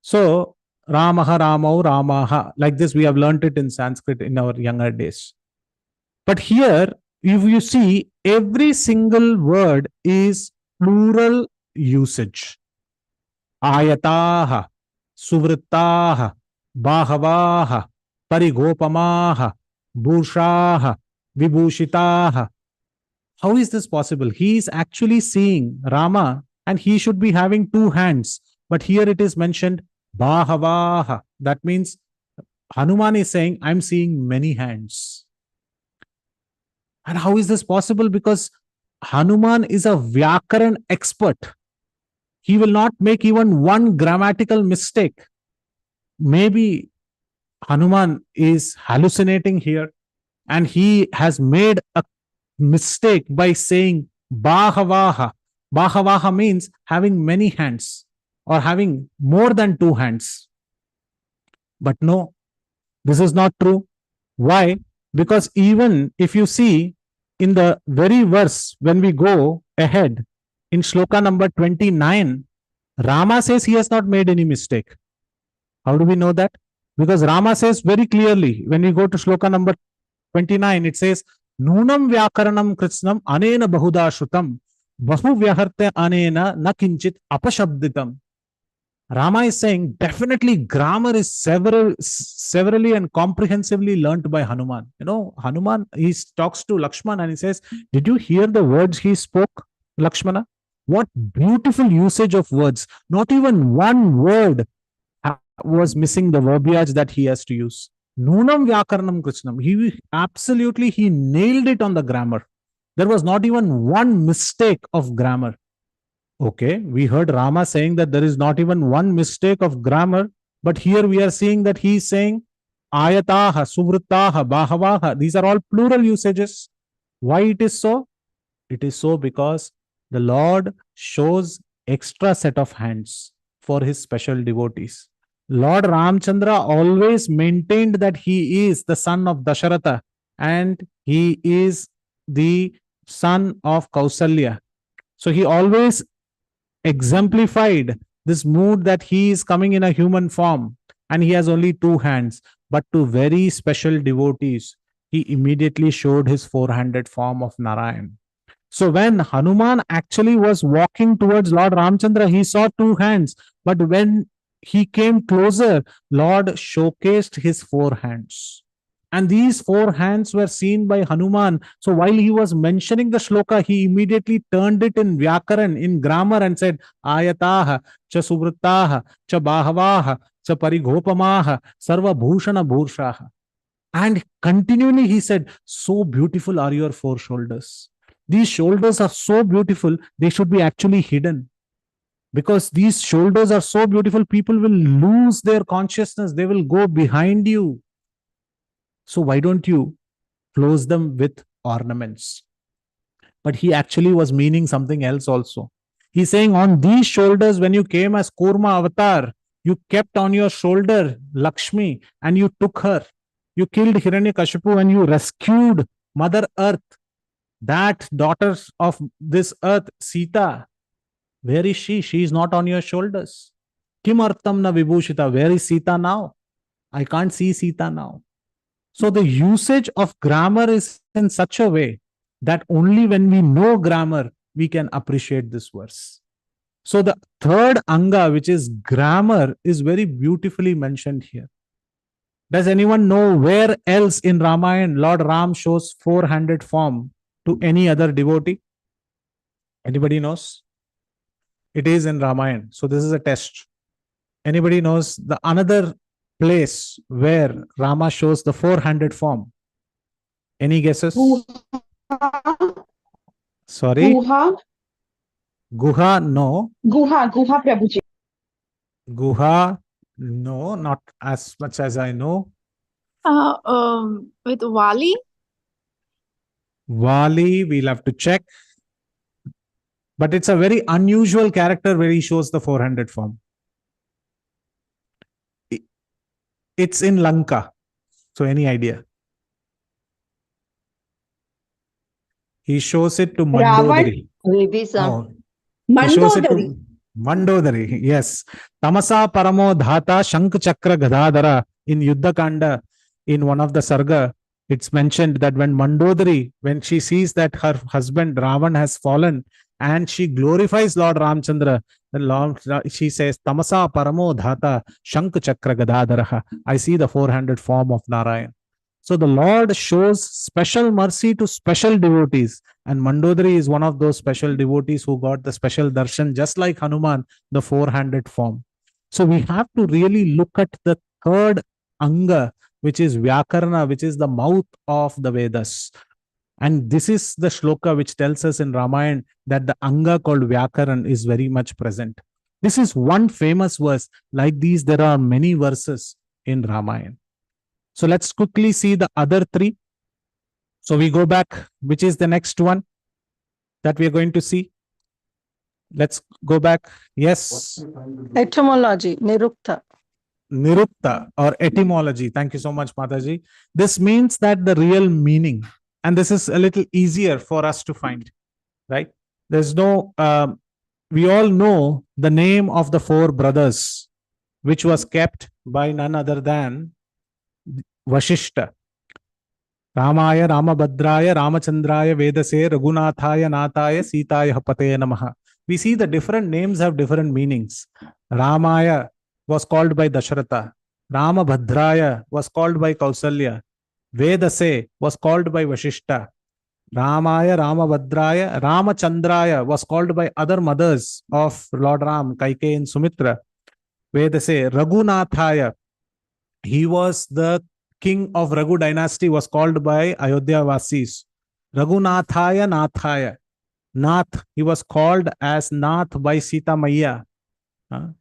So ramaha, ramau, ramaha. Like this, we have learnt it in Sanskrit in our younger days. But here, if you see, every single word is plural usage. Ayataha, suvrittaha, bahavaha, parigopamaha, bhushaha, vibhushitaha. How is this possible? He is actually seeing Rama and he should be having two hands. But here it is mentioned bahavaha. That means Hanuman is saying, I'm seeing many hands. And how is this possible? Because Hanuman is a Vyakaran expert. He will not make even one grammatical mistake. Maybe Hanuman is hallucinating here and he has made a mistake by saying bahavaha. Bahavaha means having many hands or having more than two hands. But no, this is not true. Why? Because even if you see in the very verse, when we go ahead in Sloka number 29, Rama says he has not made any mistake. How do we know that? Because Rama says very clearly, when we go to Sloka number 29, it says, Nunam Vyakaranam Kritsnam Anena Bahuda Shrutam Bahu Vyaharte Anena Nakinchit Apashabditam. Rama is saying definitely grammar is severally and comprehensively learnt by Hanuman. Hanuman, he talks to Lakshman and he says, did you hear the words he spoke, Lakshmana? What beautiful usage of words. Not even one word was missing the verbiage that he has to use. Nunam Vyakaranam Krishnam. He nailed it on the grammar. There was not even one mistake of grammar. Okay, we heard Rama saying that there is not even one mistake of grammar, but here we are seeing that he is saying ayataha, suvrittaha, bahavaha. These are all plural usages. Why it is so? It is so because the Lord shows extra set of hands for his special devotees. Lord Ramchandra always maintained that he is the son of Dasharatha and he is the son of Kausalya. So he always exemplified this mood that he is coming in a human form and he has only two hands. But to very special devotees, he immediately showed his four-handed form of Narayan. So when Hanuman actually was walking towards Lord Ramchandra, he saw two hands. But when he came closer, Lord showcased his four hands. And these four hands were seen by Hanuman. So while he was mentioning the shloka, he immediately turned it in Vyakaran, in grammar, and said, Ayataha, cha suvrittaha, cha bahavaha, cha parigopamaha, sarva bhushana bhurshaha. And continually he said, so beautiful are your four shoulders. These shoulders are so beautiful, they should be actually hidden. Because these shoulders are so beautiful, people will lose their consciousness. They will go behind you. So why don't you close them with ornaments? But he actually was meaning something else also. He's saying, on these shoulders, when you came as Kurma avatar, you kept on your shoulder Lakshmi and you took her. You killed Hiranyakashipu and you rescued Mother Earth, that daughter of this earth, Sita. Where is she? She is not on your shoulders. Kimartam na vibhushita. Where is Sita now? I can't see Sita now. So the usage of grammar is in such a way that only when we know grammar, we can appreciate this verse. So the third anga, which is grammar, is very beautifully mentioned here. Does anyone know where else in Ramayana Lord Ram shows four-handed form to any other devotee? Anybody knows? It is in Ramayana. So this is a test. Anybody knows the another place where Rama shows the four-handed form? Any guesses? Guha. Sorry? Guha. Guha, no. Guha Prabhuji. Guha, no, not as much as I know. With Wali? Vali, we'll have to check. But it's a very unusual character where he shows the four-handed form. It's in Lanka. So any idea? He shows it to Mandodari. Vibhisana. He shows it Mandodari. to Mandodari. Yes. Tamasa Paramo Dhata Shank Chakra Gadadara in Ayodhya Kanda, in one of the sarga, it's mentioned that when Mandodari, when she sees that her husband Ravan has fallen and she glorifies Lord Ramchandra, then Lord, she says, Tamasa Paramo Dhata Shank Chakra Gadadara. I see the four-handed form of Narayan. So the Lord shows special mercy to special devotees. And Mandodari is one of those special devotees who got the special darshan, just like Hanuman, the four-handed form. So we have to really look at the third anga, which is Vyakarna, which is the mouth of the Vedas. And this is the shloka which tells us in Ramayana that the anga called Vyakaran is very much present. This is one famous verse. Like these, there are many verses in Ramayana. So let's quickly see the other three. So we go back, which is the next one that we are going to see. Let's go back. Yes. Etymology, Nirukta. Nirukta or etymology. Thank you so much, Mataji. This means that the real meaning, and this is a little easier for us to find, right? There's no, we all know the name of the four brothers, which was kept by none other than Vashishta. Ramaya, Ramabhadraya, Ramachandraya, Vedase, Raghunathaya, Nathaya, Sitaya, Hapate Namaha. We see the different names have different meanings. Ramaya was called by Dasharatha. Ramabhadraya was called by Kausalya. Vedase was called by Vashishta. Ramaya, Ramabhadraya, Ramachandraya was called by other mothers of Lord Ram, Kaikeyi and Sumitra. Vedase, Raghunathaya, he was the king of Raghu dynasty, was called by Ayodhya Vasis. Raghunathaya, Nathaya. Nath, he was called as Nath by Sita Maya.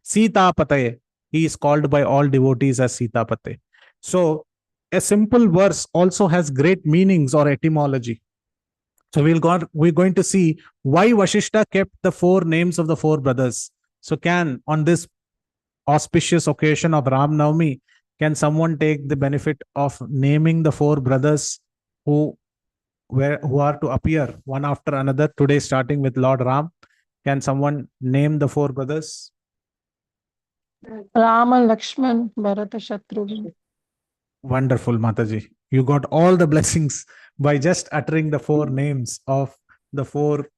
Sita Pataye, he is called by all devotees as Sita Pate. So a simple verse also has great meanings or etymology. So we're going to see why Vashishta kept the four names of the four brothers. So on this auspicious occasion of Ram Navami, can someone take the benefit of naming the four brothers who are to appear one after another today, starting with Lord Ram? Can someone name the four brothers? Rama, Lakshman, Bharata, Shatrugna. Wonderful, Mataji. You got all the blessings by just uttering the four names of the four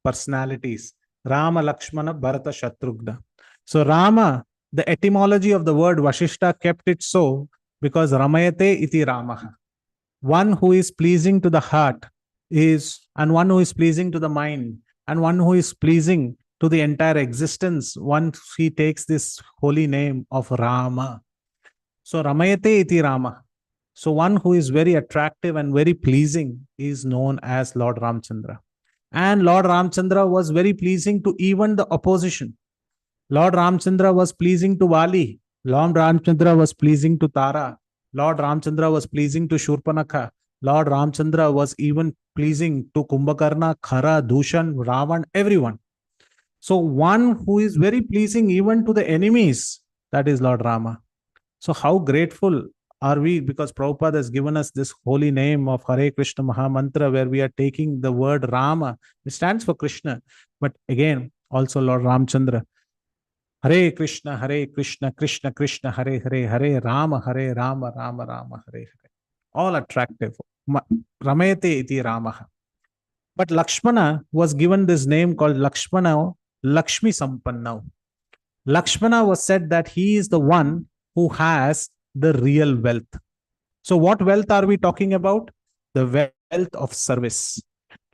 personalities. Rama, Lakshmana, Bharata, Shatrugna. So Rama, the etymology of the word Vashishta kept it so because Ramayate iti Ramaha. One who is pleasing to the heart and one who is pleasing to the mind, and one who is pleasing to the entire existence once he takes this holy name of Rama. So Ramayate iti Rama. So one who is very attractive and very pleasing is known as Lord Ramchandra. And Lord Ramchandra was very pleasing to even the opposition. Lord Ramchandra was pleasing to Vali. Lord Ramchandra was pleasing to Tara. Lord Ramchandra was pleasing to Shurpanakha. Lord Ramchandra was even pleasing to Kumbhakarna, Khara, Dushan, Ravan, everyone. So one who is very pleasing even to the enemies, that is Lord Rama. So how grateful are we, because Prabhupada has given us this holy name of Hare Krishna Mahamantra, where we are taking the word Rama. It stands for Krishna, but again, also Lord Ramchandra. Hare Krishna, Krishna Krishna, Hare Hare, Hare Rama, Rama Rama, Hare Hare. All attractive. Ramayate iti Ramaha. But Lakshmana was given this name called Lakshmana, Lakshmi Sampanna. Lakshmana was said that he is the one who has the real wealth. So what wealth are we talking about? The wealth of service.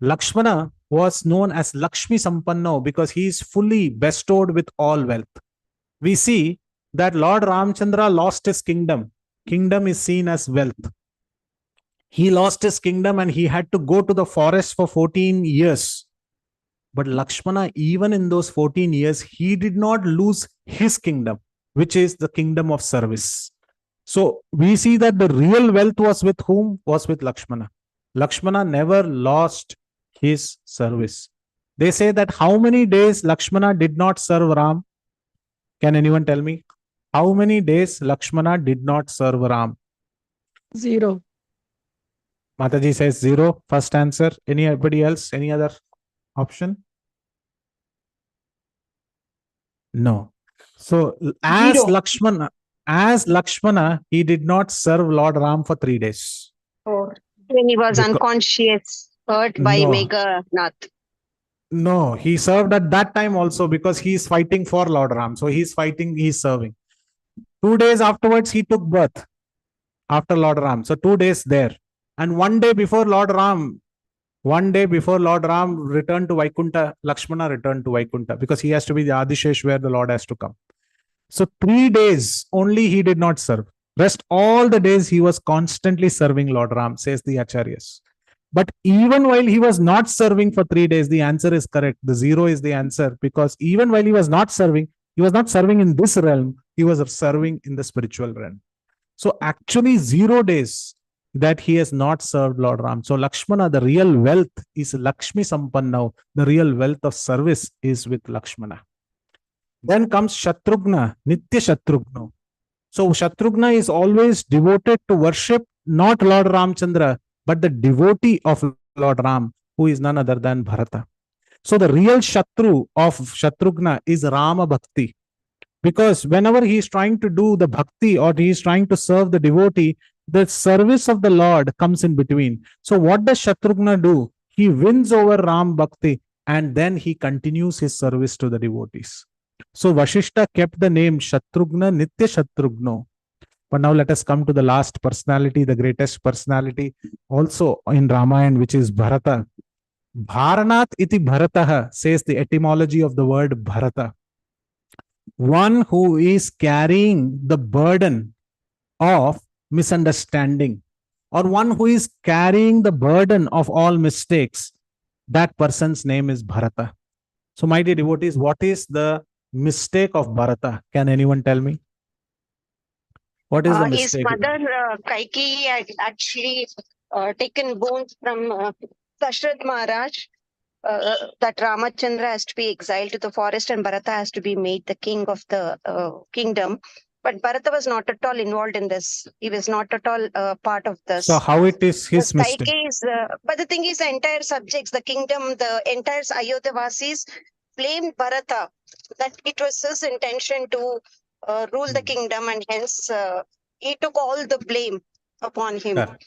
Lakshmana was known as Lakshmi Sampanna because he is fully bestowed with all wealth. We see that Lord Ramchandra lost his kingdom. Kingdom is seen as wealth. He lost his kingdom and he had to go to the forest for 14 years. But Lakshmana, even in those 14 years, he did not lose his kingdom, which is the kingdom of service. So we see that the real wealth was with whom? Was with Lakshmana. Lakshmana never lost his service. They say that how many days Lakshmana did not serve Ram? Can anyone tell me? How many days Lakshmana did not serve Ram? 0. Mataji says 0. First answer. Anybody else? Any other option? No. So as 0. Lakshmana, he did not serve Lord Ram for 3 days. Or when he was unconscious, hurt by No. Meghanath. No, he served at that time also because he is fighting for Lord Ram. So he's serving. 2 days afterwards, he took birth after Lord Ram. So 2 days there. And 1 day before Lord Ram returned to Vaikunta, Lakshmana returned to Vaikunta because he has to be the Adishesh where the Lord has to come. So 3 days only he did not serve. Rest all the days he was constantly serving Lord Ram, says the Acharyas. But even while he was not serving for 3 days, the answer is correct. The 0 is the answer, because even while he was not serving in this realm, he was serving in the spiritual realm. So actually 0 days that he has not served Lord Ram. So Lakshmana, the real wealth is Lakshmi Sampanna. The real wealth of service is with Lakshmana. Then comes Shatrugna, Nitya Shatrugna. So Shatrugna is always devoted to worship not Lord Ramchandra, but the devotee of Lord Ram, who is none other than Bharata. So the real Shatru of Shatrugna is Rama Bhakti. Because whenever he is trying to do the bhakti or he is trying to serve the devotee, the service of the Lord comes in between. So what does Shatrugna do? He wins over Ram Bhakti and then he continues his service to the devotees. So Vashishta kept the name Shatrugna Nitya Shatrugna. But now let us come to the last personality, the greatest personality also in Ramayana, which is Bharata. Bharanath iti Bharataha says the etymology of the word Bharata. One who is carrying the burden of misunderstanding, or one who is carrying the burden of all mistakes, that person's name is Bharata. So my dear devotees, what is the mistake of Bharata? Can anyone tell me? What is the His mistake? mother, Kaikeyi, had actually taken bones from Dashrath Maharaj, that Ramachandra has to be exiled to the forest and Bharata has to be made the king of the kingdom. But Bharata was not at all involved in this. He was not at all part of this. So how it is his mistake? But the thing is, the entire subjects, the kingdom, the entire Ayodhya Vasis blamed Bharata, that it was his intention to rule the kingdom, and hence he took all the blame upon him. Correct.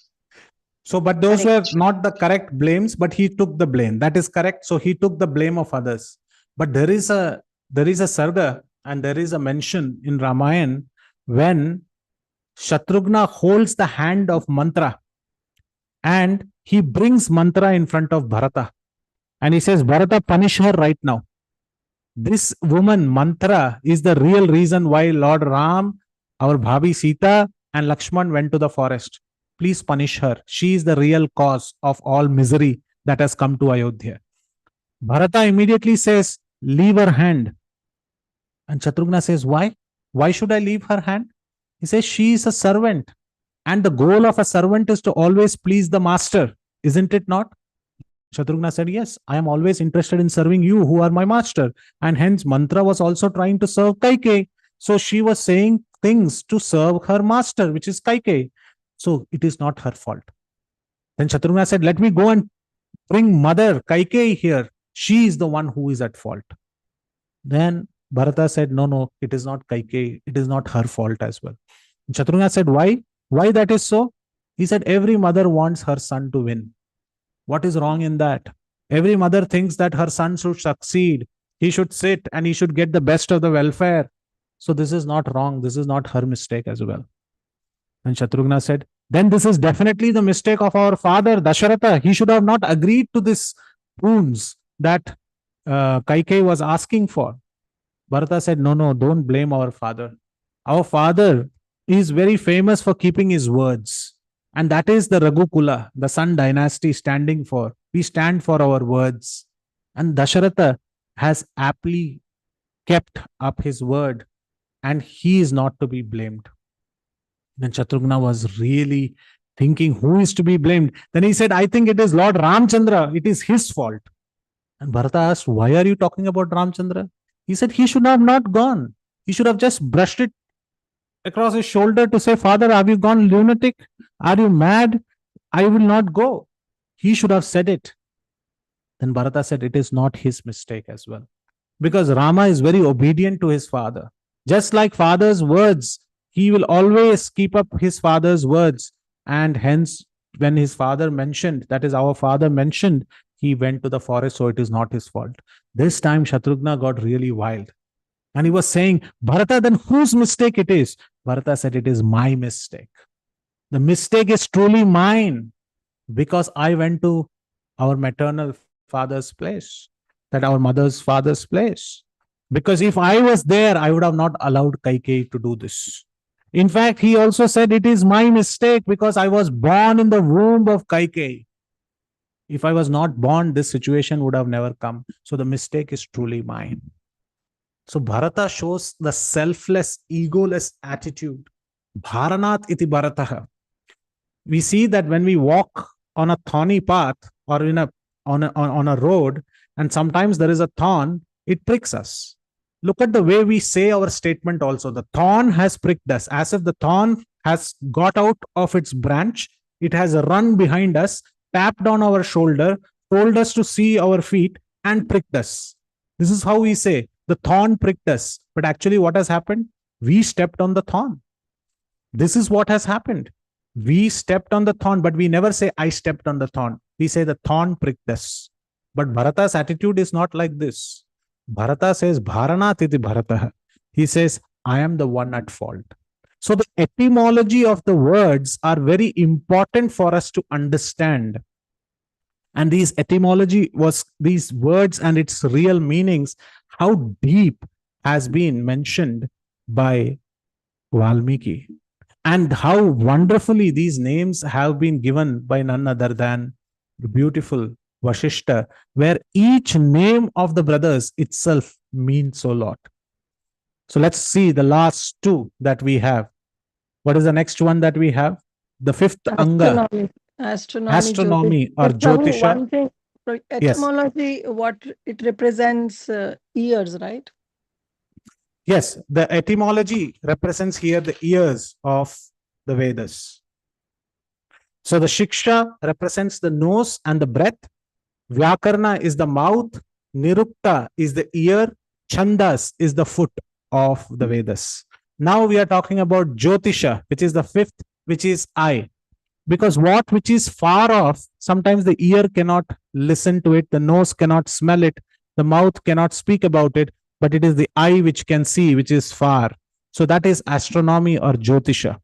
So, but those Correct. were not the correct blames, but he took the blame. That is correct. So he took the blame of others. But there is a sarga and there is a mention in Ramayana when Shatrugna holds the hand of Mantra and he brings Mantra in front of Bharata. And he says, Bharata, punish her right now. This woman, Mantra, is the real reason why Lord Ram, our Bhabi Sita, and Lakshman went to the forest. please punish her. She is the real cause of all misery that has come to Ayodhya. Bharata immediately says, leave her hand. And Shatrughna says, why? Why should I leave her hand? He says, she is a servant. And the goal of a servant is to always please the master. Isn't it not? Shatrughna said, yes, I am always interested in serving you who are my master. And hence Mantra was also trying to serve Kaikeyi. So she was saying things to serve her master, which is Kaikeyi. So it is not her fault. Then Shatrughna said, let me go and bring mother Kaikeyi here. She is the one who is at fault. Then Bharata said, no, it is not Kaikeyi. It is not her fault as well. And Shatrughna said, why? Why that is so? He said, every mother wants her son to win. What is wrong in that? Every mother thinks that her son should succeed. He should sit and he should get the best of the welfare. So this is not wrong. This is not her mistake as well. And Shatrughna said, then this is definitely the mistake of our father, Dasharatha. He should have not agreed to this boons that Kaikeyi was asking for. Bharata said, no, don't blame our father. Our father is very famous for keeping his words. And that is the Raghukula, the Sun dynasty standing for. We stand for our words. And Dasharatha has aptly kept up his word. And he is not to be blamed. Then Shatrughna was really thinking, who is to be blamed? Then he said, I think it is Lord Ramchandra. It is his fault. And Bharata asked, why are you talking about Ramchandra? He said, he should have not gone. He should have just brushed it across his shoulder to say, Father, have you gone lunatic? Are you mad? I will not go. He should have said it. Then Bharata said, it is not his mistake as well. Because Rama is very obedient to his father. Just like father's words, he will always keep up his father's words. And hence, when his father mentioned, that is our father mentioned, he went to the forest, so it is not his fault. This time, Shatrughna got really wild. And he was saying, Bharata, then whose mistake it is? Bharata said, it is my mistake. The mistake is truly mine because I went to our maternal father's place, that our mother's father's place. Because if I was there, I would have not allowed Kaikeyi to do this. In fact, he also said, it is my mistake because I was born in the womb of Kaikeyi. If I was not born, this situation would have never come. So the mistake is truly mine. So Bharata shows the selfless, egoless attitude. Bharanat iti Bharataha. We see that when we walk on a thorny path or on a road, and sometimes there is a thorn, it pricks us. Look at the way we say our statement also. The thorn has pricked us, as if the thorn has got out of its branch. It has run behind us, tapped on our shoulder, told us to see our feet, and pricked us. This is how we say, the thorn pricked us. But actually what has happened? We stepped on the thorn. This is what has happened. We stepped on the thorn, but we never say, I stepped on the thorn. We say the thorn pricked us. But Bharata's attitude is not like this. Bharata says, Bharanat iti Bharataha. He says, I am the one at fault. So the etymology of the words are very important for us to understand. And these etymology was these words and its real meanings, how deep has been mentioned by Valmiki. And how wonderfully these names have been given by none other than the beautiful Vashishta, where each name of the brothers itself means a lot. So let's see the last two that we have. What is the next one that we have? The fifth Anga. Astronomy or Jyotisha. One thing, etymology, what it represents ears, right? Yes, the etymology represents here the ears of the Vedas. So the Shiksha represents the nose and the breath. Vyakarna is the mouth. Nirukta is the ear. Chandas is the foot of the Vedas. Now we are talking about Jyotisha, which is the fifth, which is eye. Because what which is far off, sometimes the ear cannot listen to it, the nose cannot smell it, the mouth cannot speak about it, but it is the eye which can see, which is far. So that is astronomy or Jyotisha.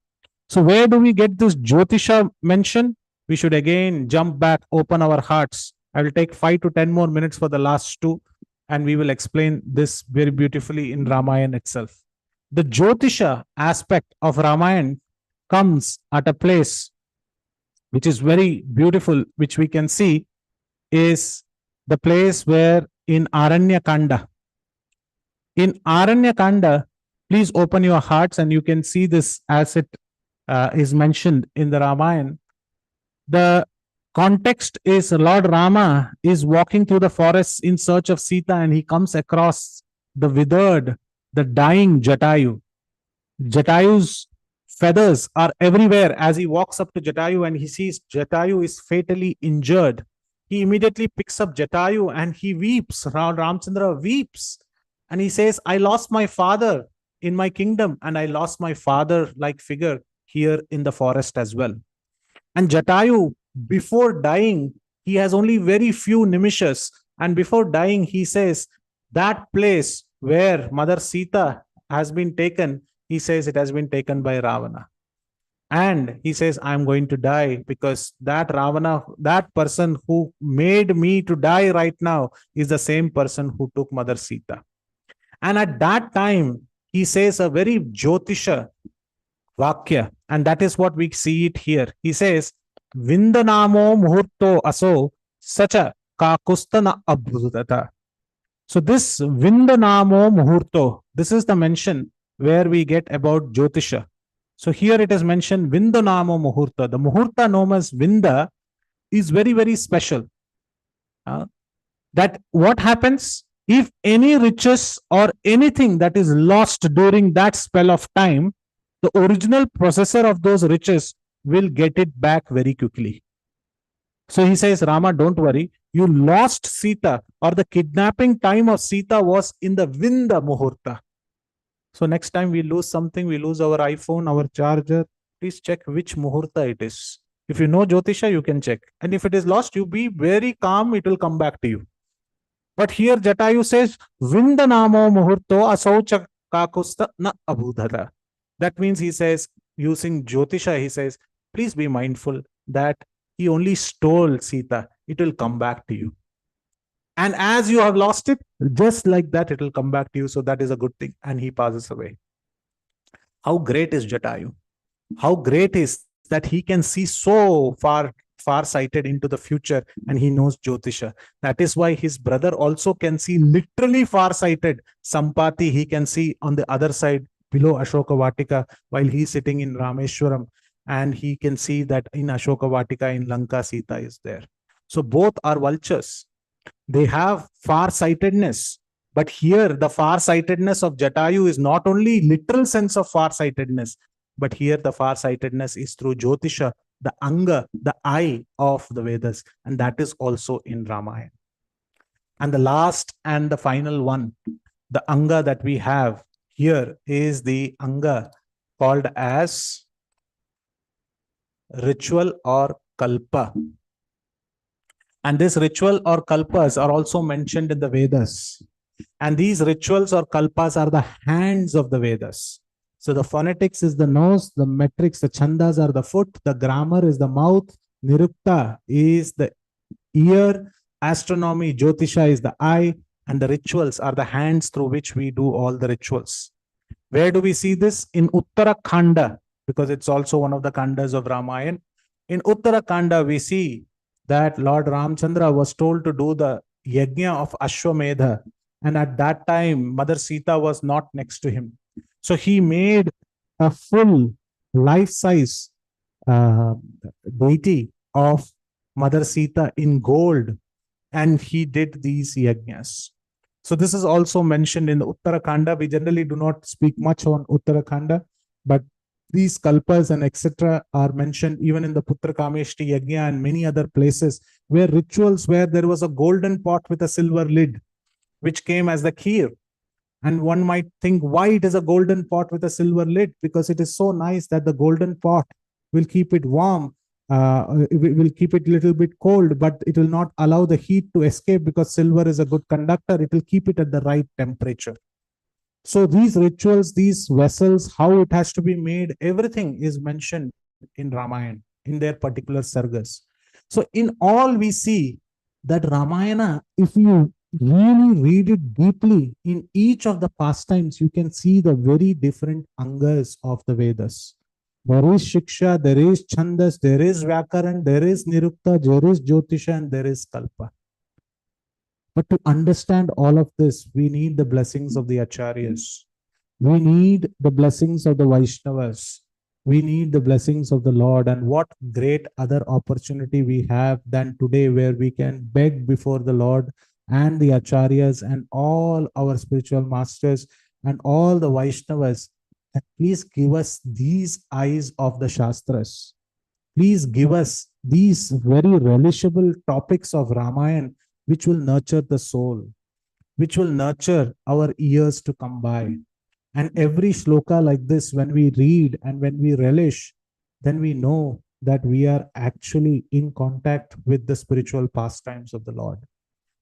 So where do we get this Jyotisha mention? We should again jump back, open our hearts. I will take 5 to 10 more minutes for the last two, and we will explain this very beautifully in Ramayana itself. The Jyotisha aspect of Ramayana comes at a place which is very beautiful, which we can see, is the place where in Ayodhya Kanda. In Ayodhya Kanda, please open your hearts and you can see this as it is mentioned in the Ramayana. The context is Lord Rama is walking through the forest in search of Sita, and he comes across the withered, the dying Jatayu. Jatayu's feathers are everywhere. As he walks up to Jatayu and he sees Jatayu is fatally injured, he immediately picks up Jatayu and he weeps. Ramchandra weeps and he says, I lost my father in my kingdom, and I lost my father-like figure here in the forest as well. And Jatayu, before dying, he has only very few nimishas. And before dying, he says, that place where Mother Sita has been taken, he says it has been taken by Ravana. And he says, I'm going to die because that Ravana, that person who made me to die right now is the same person who took Mother Sita. And at that time, he says a very Jyotisha Vakya, and that is what we see it here. He says, Vindanamo muhurto aso sacha kakustana abhudata. So this Vindanamo muhurto, this is the mention where we get about Jyotisha. So here it is mentioned Vindanamo muhurta. The muhurta known as Vinda is very, very special. That what happens if any riches or anything that is lost during that spell of time, the original possessor of those riches will get it back very quickly. So he says, Rama, don't worry. You lost Sita, or the kidnapping time of Sita was in the Vinda Muhurta. So next time we lose something, we lose our iPhone, our charger, please check which Muhurta it is. If you know Jyotisha, you can check. And if it is lost, you be very calm, it will come back to you. But here Jatayu says, Vindanamo Muhurto asaucha kakusta na abhudhata. That means he says, using Jyotisha, he says, please be mindful that he only stole Sita. It will come back to you. And as you have lost it, just like that, it will come back to you. So that is a good thing. And he passes away. How great is Jatayu? How great is that he can see so far-sighted into the future, and he knows Jyotisha. That is why his brother also can see literally far-sighted. Sampati, he can see on the other side below Ashoka Vatika while he is sitting in Rameshwaram, and he can see that in Ashoka Vatika in Lanka, Sita is there. So both are vultures. They have far-sightedness. But here, the far-sightedness of Jatayu is not only literal sense of far-sightedness, but here the far-sightedness is through Jyotisha, the Anga, the eye of the Vedas. And that is also in Ramayana. And the last and the final one, the Anga that we have here is the Anga called as ritual or kalpa. And this ritual or kalpas are also mentioned in the Vedas. And these rituals or kalpas are the hands of the Vedas. So the phonetics is the nose, the metrics, the chandas are the foot, the grammar is the mouth, nirukta is the ear, astronomy, Jyotisha is the eye, and the rituals are the hands through which we do all the rituals. Where do we see this? In Uttara Kanda, because it's also one of the Kandas of Ramayana. In Uttara Kanda, we see that Lord Ramchandra was told to do the yajna of Ashwamedha. And at that time, Mother Sita was not next to him. So he made a full life-size deity of Mother Sita in gold, and he did these yajnas. So this is also mentioned in the Uttarakanda. We generally do not speak much on Uttarakanda, but these kalpas and etc. are mentioned even in the Putrakameshti Yajna and many other places where rituals where there was a golden pot with a silver lid, which came as the kheer. And one might think why it is a golden pot with a silver lid, because it is so nice that the golden pot will keep it warm, it will keep it a little bit cold, but it will not allow the heat to escape because silver is a good conductor. It will keep it at the right temperature. So these rituals, these vessels, how it has to be made, everything is mentioned in Ramayana, in their particular sargas. So in all we see that Ramayana, if you really read it deeply, in each of the pastimes, you can see the very different angas of the Vedas. There is Shiksha, there is Chandas, there is Vyakaran, there is Nirukta, there is Jyotisha, and there is Kalpa. But to understand all of this, we need the blessings of the Acharyas. We need the blessings of the Vaishnavas. We need the blessings of the Lord. And what great other opportunity we have than today, where we can beg before the Lord and the Acharyas and all our spiritual masters and all the Vaishnavas. And please give us these eyes of the Shastras. Please give us these very relishable topics of Ramayana, which will nurture the soul, which will nurture our ears to come by. And every sloka like this, when we read and when we relish, then we know that we are actually in contact with the spiritual pastimes of the Lord.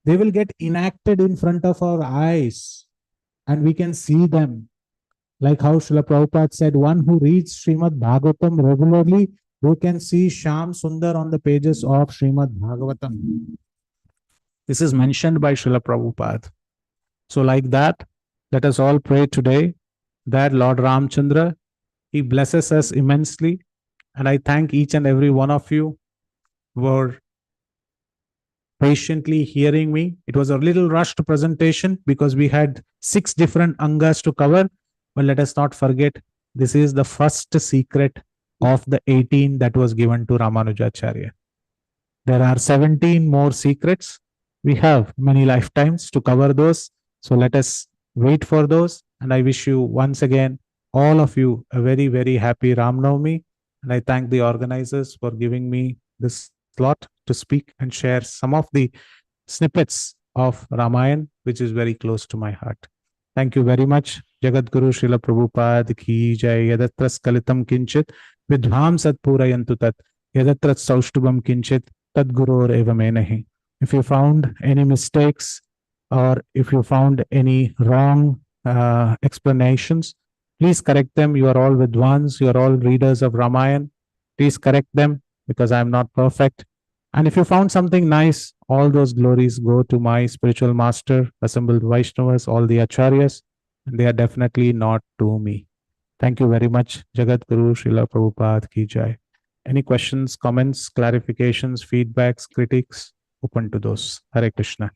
They will get enacted in front of our eyes and we can see them. Like how Srila Prabhupada said, one who reads Srimad Bhagavatam regularly, they can see Shyam Sundar on the pages of Srimad Bhagavatam. This is mentioned by Srila Prabhupada. So like that, let us all pray today that Lord Ramchandra, he blesses us immensely. And I thank each and every one of you for patiently hearing me. It was a little rushed presentation because we had 6 different Angas to cover. But let us not forget, this is the first secret of the 18 that was given to Ramanujacharya. There are 17 more secrets. We have many lifetimes to cover those. So let us wait for those. And I wish you once again, all of you, a very, very happy Ram Navami. And I thank the organizers for giving me this slot to speak and share some of the snippets of Ramayana, which is very close to my heart. Thank you very much. Jagat Guru Srila Prabhupada ki jai. Yadatras kalitam kinchit vidhvam satpurayantu tat. Yadatras saushtubam kinchit tad gurur evame nahi. If you found any mistakes or if you found any wrong explanations, please correct them. You are all vidwans. You are all readers of Ramayana. Please correct them because I am not perfect. And if you found something nice, all those glories go to my spiritual master, assembled Vaishnavas, all the Acharyas, and they are definitely not to me. Thank you very much. Jagat Guru Srila Prabhupada ki jai. Any questions, comments, clarifications, feedbacks, critiques? Open to those. Hare Krishna.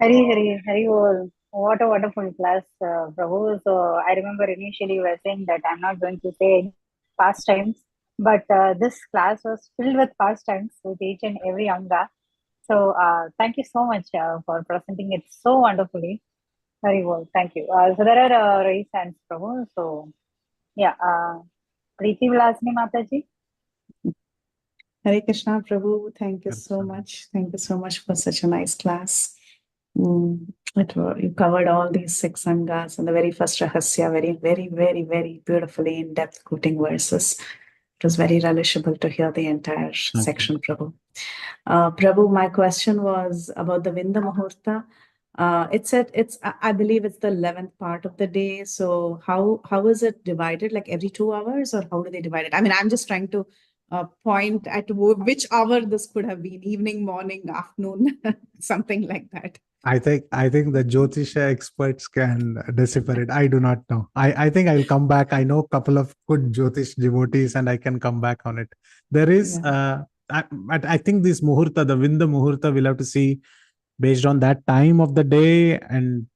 Hari, what a wonderful class, Prabhu. So I remember initially you were saying that I'm not going to say pastimes, but this class was filled with pastimes with each and every Anga. So thank you so much for presenting it so wonderfully. Very well, thank you. So there are raised hands, Prabhu. So yeah, Preeti Vilasini Mataji. Hare Krishna, Prabhu. Thank you so much. Thank you so much for such a nice class. You covered all these 6 Angas and the very first Rahasya, very, very, very, very beautifully in-depth quoting verses. It was very relishable to hear the entire section, Prabhu. Prabhu, my question was about the Vinda Muhurta. It said I believe it's the 11th part of the day. So how is it divided? Like every 2 hours, or how do they divide it? I mean, I'm just trying to point at which hour this could have been: evening, morning, afternoon, something like that. I think the Jyotisha experts can decipher it. I do not know. I think I'll come back. I know a couple of good Jyotish devotees and I can come back on it. There is, I think this Muhurta, the Vinda Muhurta, we'll have to see based on that time of the day and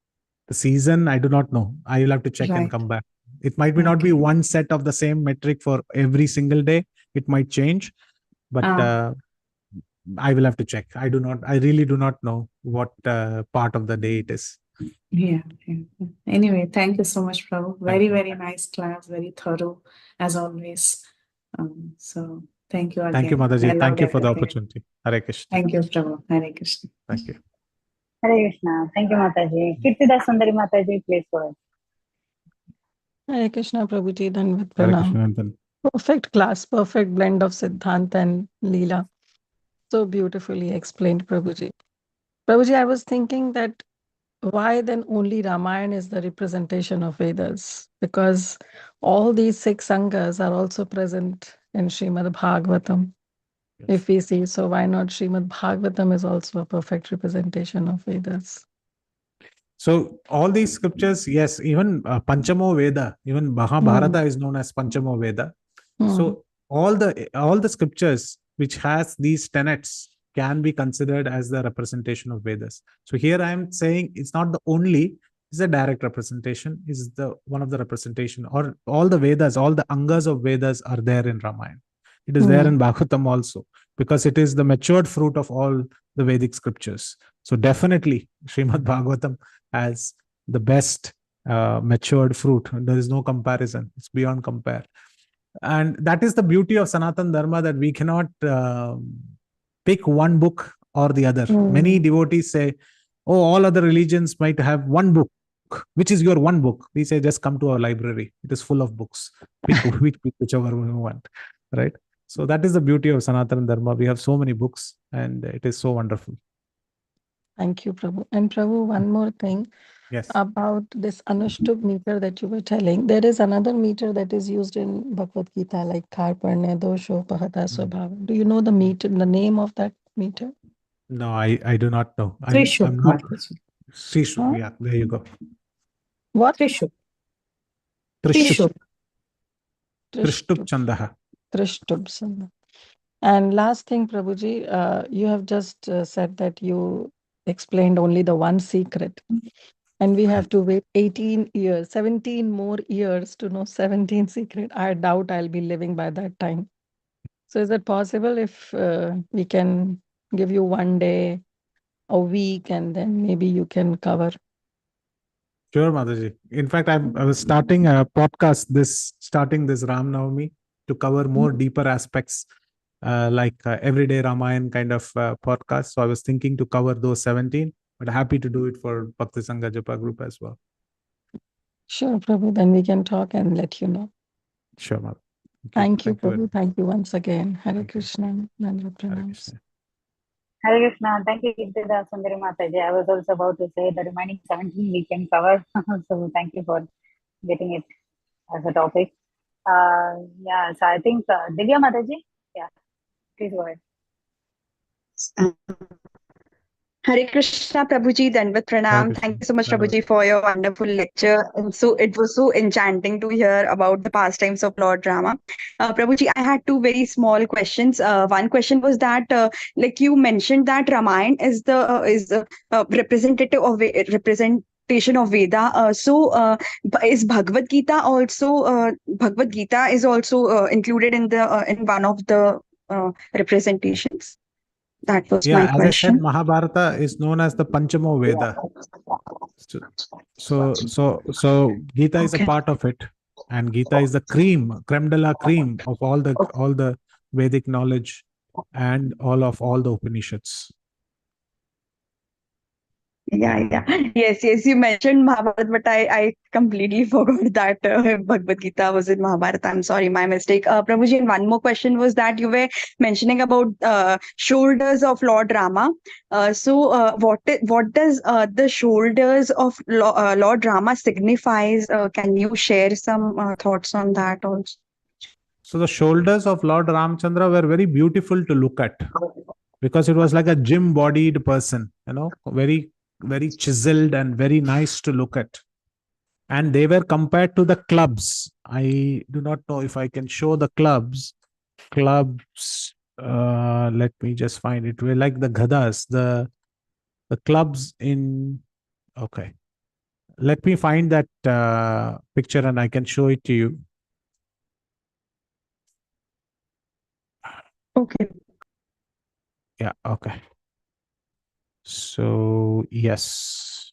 the season. I do not know. I will have to check and come back. It might not be one set of the same metric for every single day. It might change, but I will have to check. I really do not know what part of the day it is. Yeah. Anyway, thank you so much, Prabhu. Very, very nice class. Very thorough, as always. So thank you again. Thank you, Mataji. Thank you for the opportunity. Hare Krishna. Thank you, Prabhu. Hare Krishna. Thank you. Hare Krishna. Thank you, Mataji. Kirtida Sundari Mataji, please go ahead. Hare Krishna, Prabhuji. Dhanavad Hare Pranam. Krishna. Perfect class, perfect blend of Siddhanta and Leela. So beautifully explained, Prabhuji. Prabhuji, I was thinking that why then only Ramayana is the representation of Vedas? Because all these 6 Angas are also present in Srimad Bhagavatam. Yes. If we see, so why not Srimad Bhagavatam is also a perfect representation of Vedas? So all these scriptures, yes, even Panchamo Veda, even Mahabharata is known as Panchamo Veda. So all the scriptures which has these tenets can be considered as the representation of Vedas. So here I am saying it's not the only, it's a direct representation, is the one of the representation, or all the Vedas, all the Angas of Vedas are there in Ramayana. It is there in Bhagavatam also, because it is the matured fruit of all the Vedic scriptures. So definitely Srimad Bhagavatam has the best matured fruit. There is no comparison. It's beyond compare. And that is the beauty of Sanatan Dharma, that we cannot pick one book or the other. Many devotees say, oh, all other religions might have one book. Which is your one book? We say, just come to our library. It is full of books. Pick whichever you want. Right? So that is the beauty of Sanatana Dharma. We have so many books and it is so wonderful. Thank you, Prabhu. And Prabhu, one more thing. Yes. About this Anushtup meter that you were telling. There is another meter that is used in Bhagavad Gita, like Karparne Dosho Pahata Swabhava. Do you know the meter, the name of that meter? No, I do not know. Trishuk, I'm not. Mataji. Trishuk, yeah, there you go. What? Trishuk. Trishuk. Trishtup Chandaha. Trishtup Chandaha. And last thing, Prabhuji, you have just said that you explained only the one secret. And we have to wait 18 years, 17 more years to know 17 secret. I doubt I'll be living by that time. So is it possible if we can give you one day, a week, and then maybe you can cover? Sure, Mataji. In fact, I was starting a podcast starting this Ram Navami to cover more deeper aspects, like everyday Ramayana kind of podcast. So I was thinking to cover those 17, but happy to do it for Bhakti Sangha Japa group as well. Sure, Prabhu. Then we can talk and let you know. Sure, Mataji. Thank you, Prabhu. Thank you once again. Hare Krishna. Hare Krishna. Hare Krishna. Thank you, Siddha Sundari Mataji. I was also about to say the remaining 17 we can cover. So thank you for getting it as a topic. Yeah, so I think Divya Mataji, yeah, please go ahead. Hare Krishna, Prabhuji, Dandavat Pranam. Thank you so much, Prabhuji, for your wonderful lecture. And so it was so enchanting to hear about the pastimes of Lord Rama. Prabhuji, I had two very small questions. One question was that, like you mentioned, that Ramayana is the representative of representation of Veda. So is Bhagavad Gita also? Bhagavad Gita is also included in the in one of the representations. That was my question. As I said, Mahabharata is known as the Panchamo Veda. So Gita is a part of it, and Gita is the creme de la creme of all the Vedic knowledge and all the Upanishads. Yes, you mentioned Mahabharata, but I completely forgot that Bhagavad Gita was in Mahabharata. I'm sorry, my mistake. Prabhuji, and one more question was that you were mentioning about shoulders of Lord Rama. So what does the shoulders of Lord Rama signifies? Can you share some thoughts on that also? So the shoulders of Lord Ramchandra were very beautiful to look at, because it was like a gym-bodied person, very, very chiseled and very nice to look at. And they were compared to the clubs. I do not know if I can show the clubs. Let me just find it. We're like the gadas, the clubs in. Okay, let me find that picture and I can show it to you. Okay. Yeah. Okay. So yes.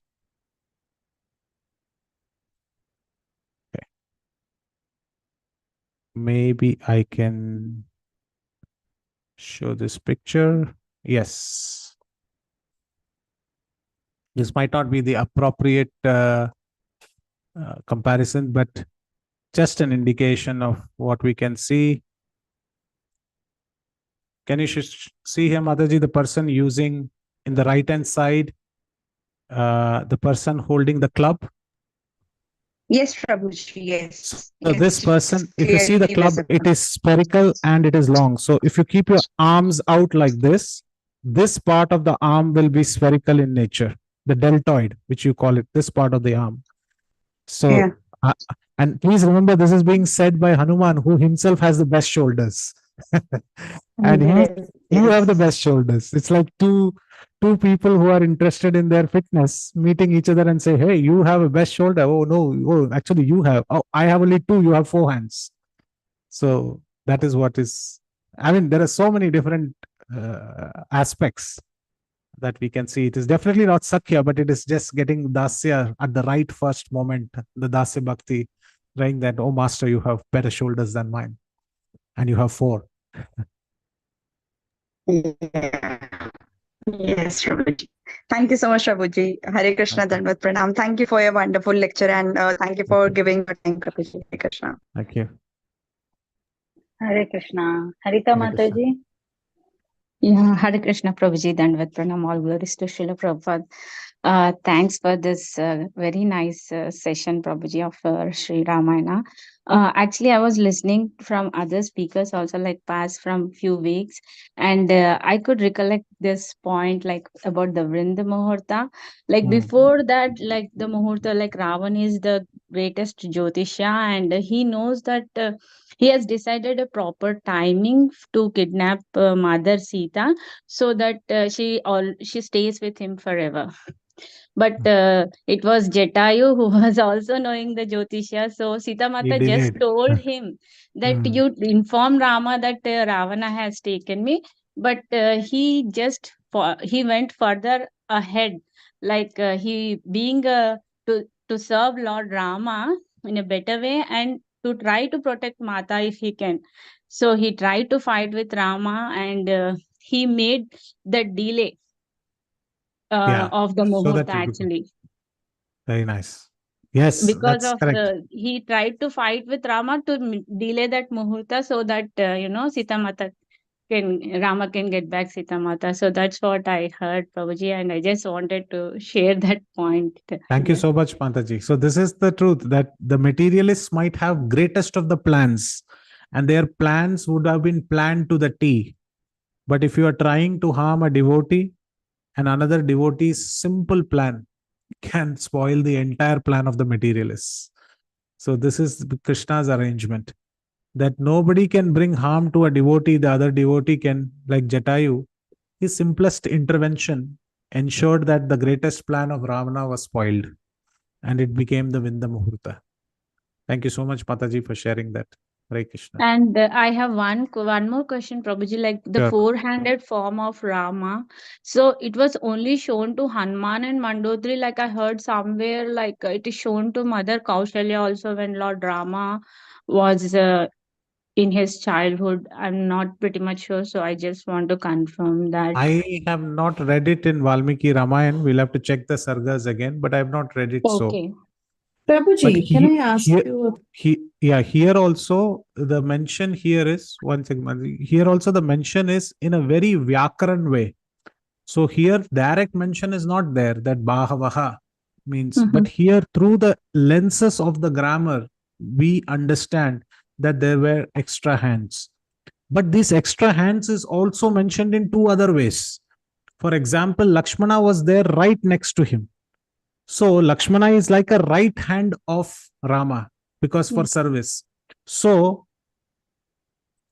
Okay. Maybe I can show this picture. Yes. This might not be the appropriate comparison, but just an indication of what we can see. Can you see here, Mataji, the person using in the right hand side, the person holding the club? Yes, Prabhuji, yes. So this person, if you see the club, it is spherical and it is long. So if you keep your arms out like this part of the arm will be spherical in nature. the deltoid, which you call it, this part of the arm. So, Yeah. and please remember, this is being said by Hanuman, who himself has the best shoulders. And you have the best shoulders. It's like two people who are interested in their fitness meeting each other and say, hey, you have a best shoulder. Oh, no. Oh, actually, you have. Oh, I have only two. You have 4 hands. So that is what is, I mean, there are so many different aspects that we can see. It is definitely not Sakya, but it is just getting Dasya at the right first moment, the Dasya Bhakti, saying that, oh, master, you have better shoulders than mine. And you have 4. Yeah. Yes, Prabhuji. Thank you so much, Prabhuji. Hare Krishna, Dandavat Pranam. Thank you for your wonderful lecture and thank you for giving your time, Prabhuji. Hare Krishna. Thank you. Hare Krishna. Harita Hare Krishna. Mataji. Yeah, Hare Krishna, Prabhuji, Dandavat Pranam, all glories to Srila Prabhupada. Thanks for this very nice session, Prabhuji, of Sri Ramayana. Actually, I was listening from other speakers also, like past from few weeks, and I could recollect this point, like about the Vrinda Muhurta. Like before that, like the Muhurta, like Ravan is the greatest Jyotisha, and he knows that he has decided a proper timing to kidnap Mother Sita, so that she stays with him forever. But it was Jatayu who was also knowing the Jyotisha. So Sita Mata just delayed. told him that you inform Rama that Ravana has taken me. But he went further ahead, like he being to serve Lord Rama in a better way and to try to protect Mata if he can. So he tried to fight with Rama, and he made the delay Yeah. of the So that Muhurta actually. very nice. Yes, Because that's of correct. he tried to fight with Rama to delay that Muhurta so that Sita Mata Rama can get back Sita Mata. So that's what I heard, Prabhuji, and I just wanted to share that point. Thank you so much, Pantaji. So this is the truth, that the materialists might have greatest of the plans, and their plans would have been planned to the T. But if you are trying to harm a devotee, and another devotee's simple plan can spoil the entire plan of the materialists. So this is Krishna's arrangement, that nobody can bring harm to a devotee. The other devotee can, like Jatayu, his simplest intervention ensured that the greatest plan of Ravana was spoiled, and it became the Vinda Muhurta. Thank you so much, Mataji, for sharing that. Hare Krishna. And I have one more question, Prabhuji, like the Sure. four-handed form of Rama. So it was only shown to Hanuman and Mandodari, like I heard somewhere, like it is shown to Mother Kaushalya also when Lord Rama was in his childhood. I'm not pretty much sure, so I just want to confirm that. I have not read it in Valmiki Ramayana. We'll have to check the sargas again, but I have not read it. Okay. So, Prabhuji, can I ask you? Here also the mention here is, one second, here also the mention is in a very Vyakaran way. So here direct mention is not there, that Bahavaha means, but here through the lenses of the grammar, we understand that there were extra hands. But these extra hands is also mentioned in 2 other ways. For example, Lakshmana was there right next to him. So Lakshmana is like a right hand of Rama, because for service. So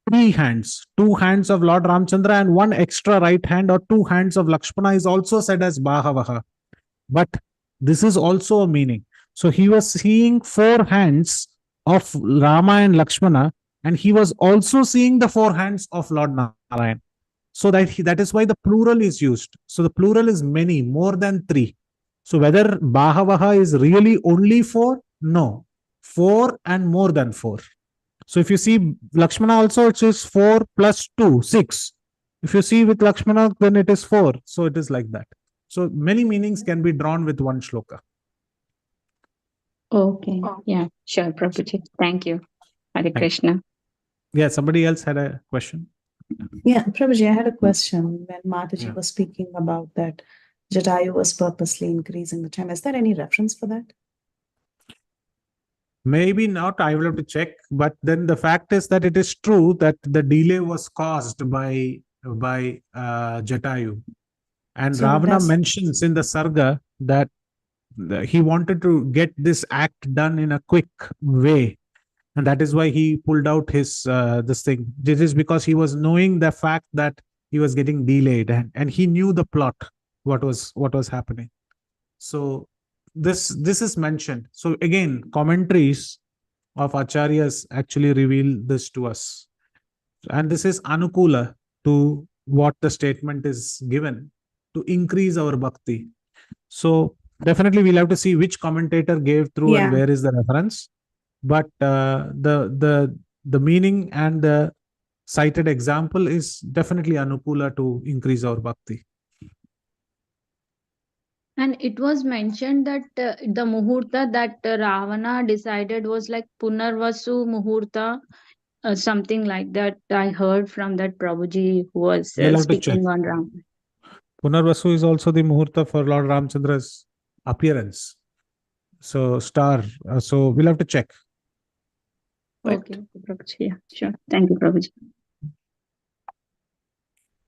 3 hands, 2 hands of Lord Ramchandra and 1 extra right hand or 2 hands of Lakshmana is also said as Bahavaha. But this is also a meaning. So he was seeing 4 hands of Rama and Lakshmana, and he was also seeing the 4 hands of Lord Narayan. So that is why the plural is used. So the plural is many, more than 3. So whether Bahavaha is really only 4? No. 4 and more than 4. So if you see Lakshmana also, it is 4 plus 2, 6. If you see with Lakshmana, then it is 4. So it is like that. So many meanings can be drawn with one shloka. Okay. Yeah, sure, Prabhuji. Thank you. Hare Krishna. Yeah, somebody else had a question? Yeah, Prabhuji, I had a question when Mataji was speaking about that Jatayu was purposely increasing the time. Is there any reference for that? Maybe not, I will have to check. But then the fact is that it is true that the delay was caused by Jatayu. And so Ravana mentions in the Sarga that he wanted to get this act done in a quick way, and that is why he pulled out his this thing. This is because he was knowing the fact that he was getting delayed, and he knew the plot, what was happening. So this is mentioned. So again, commentaries of acharyas actually reveal this to us, and this is anukula to what the statement is given, to increase our bhakti. So definitely we'll have to see which commentator gave through and Yeah. where is the reference. But the meaning and the cited example is definitely anukula to increase our bhakti. And it was mentioned that the muhurta that Ravana decided was like Punarvasu Muhurta, something like that. I heard from that Prabhuji who was We'll have to check. speaking on Ram. Punarvasu is also the muhurta for Lord Ramchandra's appearance. So star. So we'll have to check. Okay, Prabhuji. Yeah, sure. Thank you, Prabhuji.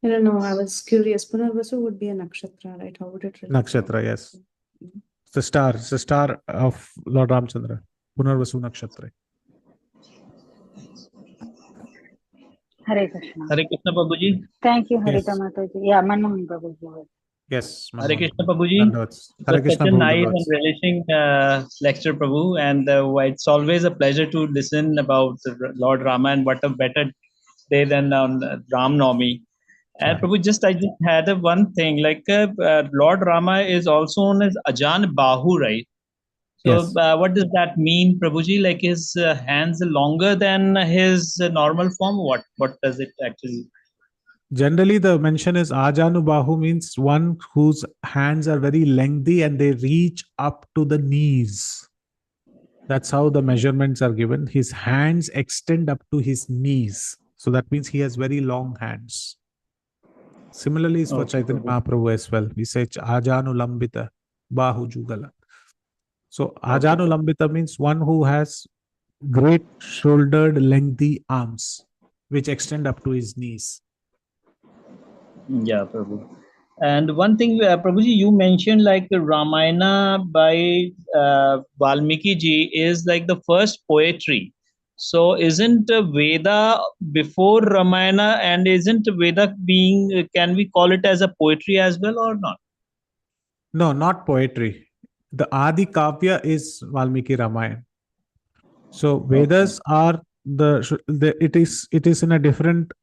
I don't know. I was curious. Punarvasu would be a nakshatra, right? How would it relate? Nakshatra, yes. It's the star. It's the star of Lord Ramchandra. Punarvasu nakshatra. Hare Krishna. Hare Krishna Prabhuji. Thank you, Yes. Harita Mataji. Yeah, Manmohan Prabhuji. Yes. Hare Krishna Prabhuji. Dandavats. It Hare was Krishna such a nice Prabhu. and relishing lecture, Prabhu, and it's always a pleasure to listen about Lord Rama, and what a better day than on Ram Navami. And Right. Prabhu, I just had one thing, like Lord Rama is also known as Ajan Bahu, right? So Yes. what does that mean, Prabhuji? Like his hands are longer than his normal form? What does it actually? Generally, the mention is Ajanubahu, means one whose hands are very lengthy and they reach up to the knees. That's how the measurements are given. His hands extend up to his knees. So that means he has very long hands. Similarly, is for Okay, Chaitanya Prabhu. Mahaprabhu as well. We say Ajanu Lambita Bahu Jugala. So Okay. Ajanu Lambita means one who has great shouldered lengthy arms which extend up to his knees. Yeah, Prabhu. And one thing, Prabhuji, you mentioned like the Ramayana by Valmiki ji is like the first poetry. So isn't Veda before Ramayana, and isn't Veda being, can we call it as a poetry as well or not? No, not poetry. The Adi Kavya is Valmiki Ramayana. So Vedas are it is in a different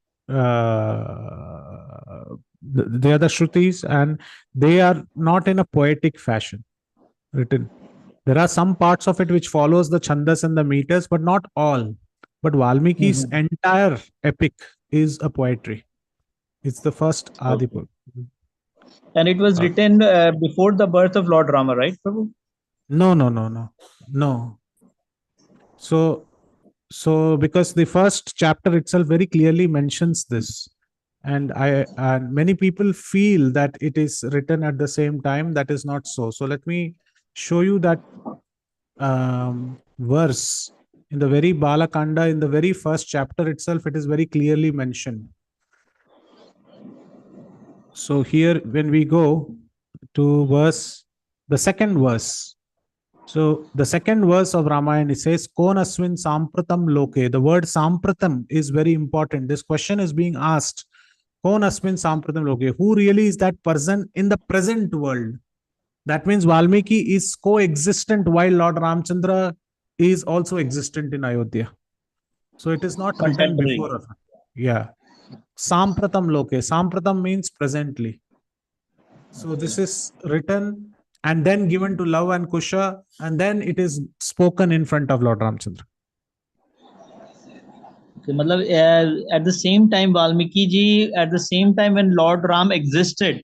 they are the Shrutis, and they are not in a poetic fashion written. There are some parts of it which follows the Chandas and the meters, but not all. But Valmiki's entire epic is a poetry. It's the first Adi. Okay. And it was written before the birth of Lord Rama, right, Prabhu? No. So because the first chapter itself very clearly mentions this, and many people feel that it is written at the same time. That is not so. So let me show you that verse in the very Balakanda, in the very first chapter itself. It is very clearly mentioned. So here, when we go to the second verse. So the second verse of Ramayana, it says, Konaswin Sampratam Loke. The word Sampratam is very important. This question is being asked. Konaswin Sampratam Loke. Who really is that person in the present world? That means Valmiki is coexistent while Lord Ramchandra is also existent in Ayodhya. So it is not written before. Yeah. Sampratam Loke. Sampratam means presently. So this is written and then given to Lava and Kusha, and then it is spoken in front of Lord Ramchandra. So, at the same time, Valmiki ji, at the same time when Lord Ram existed,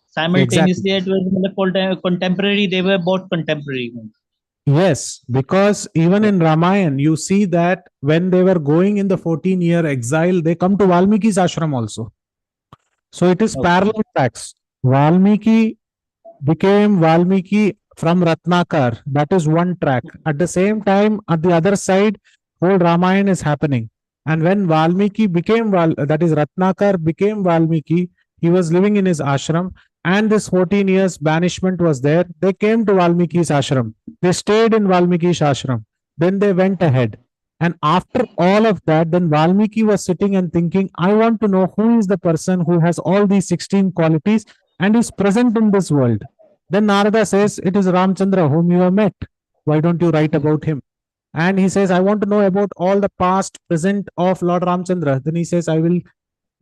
simultaneously Exactly. it was contemporary. They were both contemporary. Yes, because even in Ramayana, you see that when they were going in the 14-year exile, they come to Valmiki's ashram also. So it is parallel tracks. Valmiki became Valmiki from Ratnakar. That is one track. At the same time, at the other side, whole Ramayana is happening. And when Valmiki became, that is Ratnakar became Valmiki, he was living in his ashram. and this 14 years banishment was there. They came to Valmiki's ashram. They stayed in Valmiki's ashram. Then they went ahead. And after all of that, then Valmiki was sitting and thinking, I want to know who is the person who has all these 16 qualities and is present in this world. Then Narada says, it is Ramchandra whom you have met. Why don't you write about him? And he says, I want to know about all the past, present of Lord Ramchandra. Then he says, I will